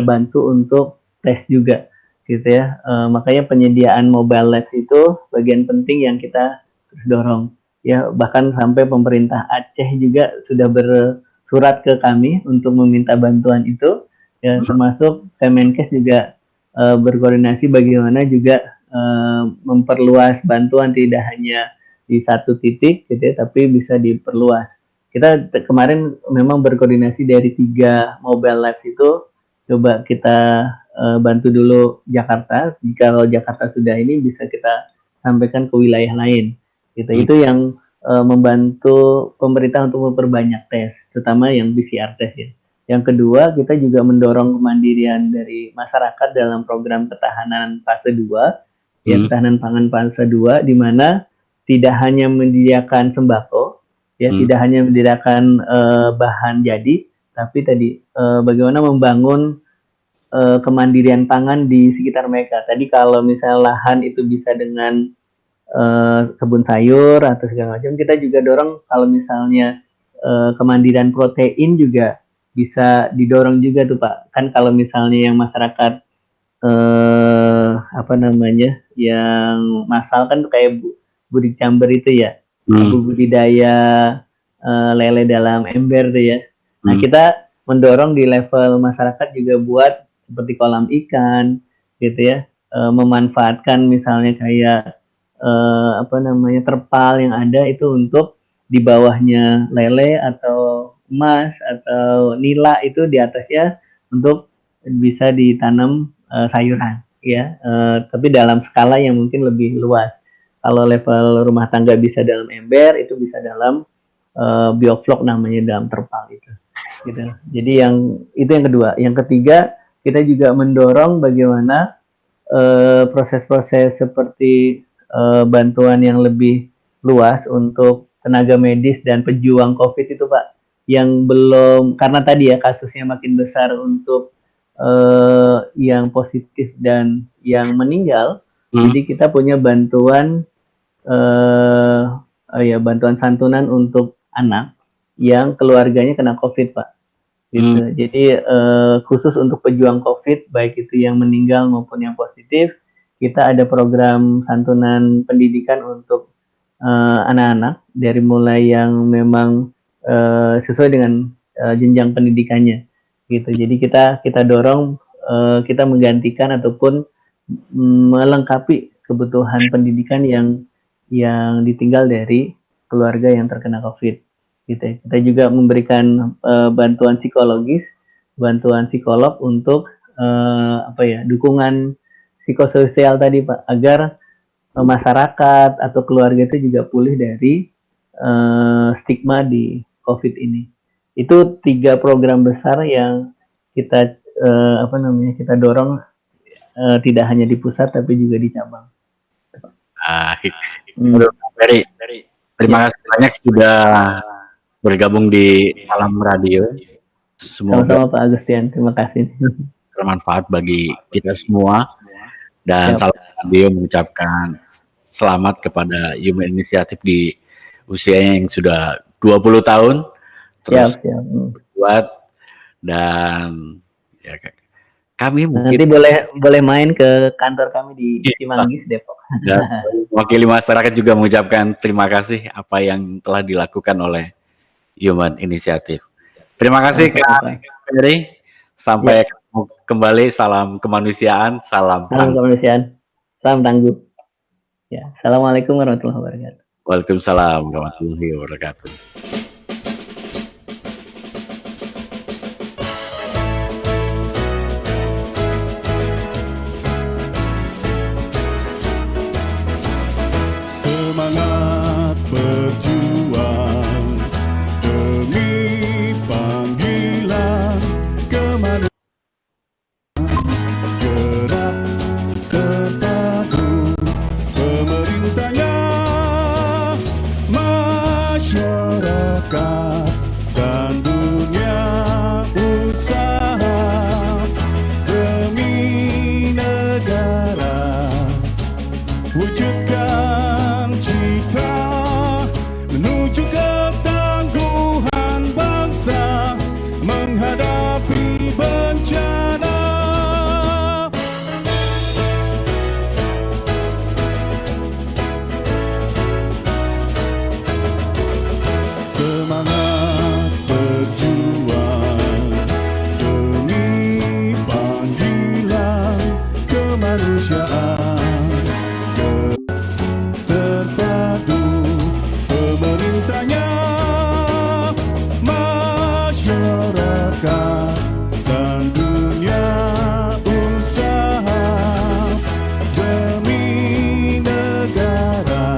bantu untuk tes juga, gitu ya. Makanya penyediaan mobile labs itu bagian penting yang kita terus dorong, ya. Bahkan sampai pemerintah Aceh juga sudah bersurat ke kami untuk meminta bantuan itu, ya. Termasuk Kemenkes juga berkoordinasi bagaimana juga memperluas bantuan, tidak hanya di satu titik, gitu ya, tapi bisa diperluas. Kita kemarin memang berkoordinasi dari 3 mobile labs itu, coba kita bantu dulu Jakarta. Jika Jakarta sudah ini, bisa kita sampaikan ke wilayah lain, gitu. Itu yang membantu pemerintah untuk memperbanyak tes, terutama yang PCR tes, ya. Yang kedua, kita juga mendorong kemandirian dari masyarakat dalam program ketahanan fase 2, ya, ketahanan pangan fase 2, di mana tidak hanya menyediakan sembako, ya, tidak hanya menyediakan bahan jadi, tapi tadi bagaimana membangun kemandirian pangan di sekitar mereka. Tadi kalau misalnya lahan itu bisa dengan kebun sayur atau segala macam, kita juga dorong kalau misalnya kemandirian protein juga bisa didorong juga tuh Pak. Kan kalau misalnya yang masyarakat yang massal kan kayak budik camber itu ya, budidaya lele dalam ember tuh ya. Nah, kita mendorong di level masyarakat juga buat seperti kolam ikan, gitu ya, memanfaatkan misalnya kayak terpal yang ada itu untuk di bawahnya lele atau emas atau nila, itu di atasnya untuk bisa ditanam sayuran, ya, tapi dalam skala yang mungkin lebih luas. Kalau level rumah tangga bisa dalam ember, itu bisa dalam bioflok namanya, dalam terpal itu, gitu. Jadi yang kedua. Yang ketiga, kita juga mendorong bagaimana proses-proses seperti bantuan yang lebih luas untuk tenaga medis dan pejuang COVID itu Pak, yang belum, karena tadi ya kasusnya makin besar untuk yang positif dan yang meninggal. Jadi kita punya bantuan bantuan santunan untuk anak yang keluarganya kena COVID Pak, gitu. Jadi khusus untuk pejuang COVID, baik itu yang meninggal maupun yang positif, kita ada program santunan pendidikan untuk anak-anak dari mulai yang memang sesuai dengan jenjang pendidikannya, gitu. Jadi kita dorong, kita menggantikan ataupun melengkapi kebutuhan pendidikan yang ditinggal dari keluarga yang terkena COVID, gitu. Kita juga memberikan bantuan psikologis, bantuan psikolog untuk dukungan psikososial tadi Pak, agar masyarakat atau keluarga itu juga pulih dari stigma di COVID ini. Itu 3 program besar yang kita kita dorong, tidak hanya di pusat tapi juga di cabang. Terima kasih banyak sudah bergabung di Salam Radio. Semoga sama-sama Pak Agustian, terima kasih. Bermanfaat bagi kita semua. Dan Salam Radio mengucapkan selamat kepada Human Initiative di usianya yang sudah 20 tahun. Terus berbuat, dan ya, kami mungkin nanti boleh main ke kantor kami di Cimanggis, Depok. Dan wakili masyarakat juga mengucapkan terima kasih apa yang telah dilakukan oleh Human Initiative. Terima kasih Kak Ferry. Sampai kembali. Salam kemanusiaan, salam kemanusiaan, salam tangguh. Ya, assalamualaikum warahmatullahi wabarakatuh. Waalaikumsalam warahmatullahi wabarakatuh. Semangat berjuang demi panggilan kemanusiaan, gerak menghadapi bencana. Semangat berjuang demi panggilan kemanusiaan. Terpadu pemerintahnya, masyarakat dan dunia usaha demi negara.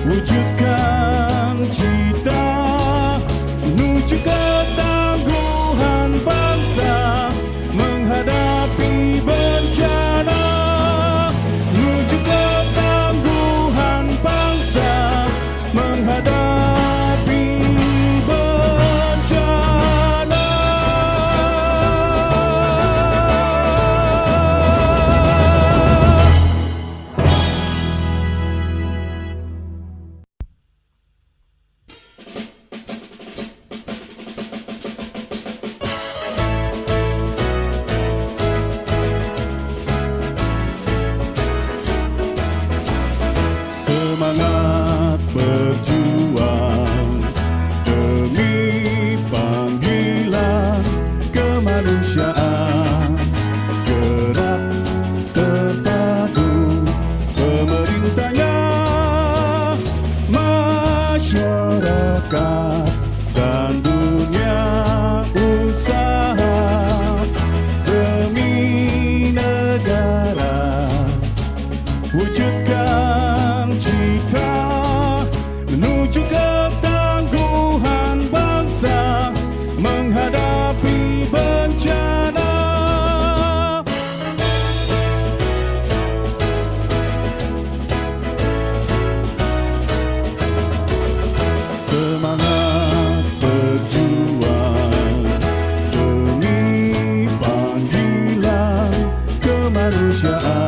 Wujudkan cita menuju ketangguhan bangsa menghadapi bencana. Menuju ketangguhan bangsa menghadapi bencana. Semangat berjuang demi panggilan kemanusiaan. Gerak terpadu pemerintahnya, masyarakat dan dunia usaha demi negara. Wujudkan cita menuju ketangguhan bangsa menghadapi bencana. Semangat berjuang demi panggilan kemanusiaan.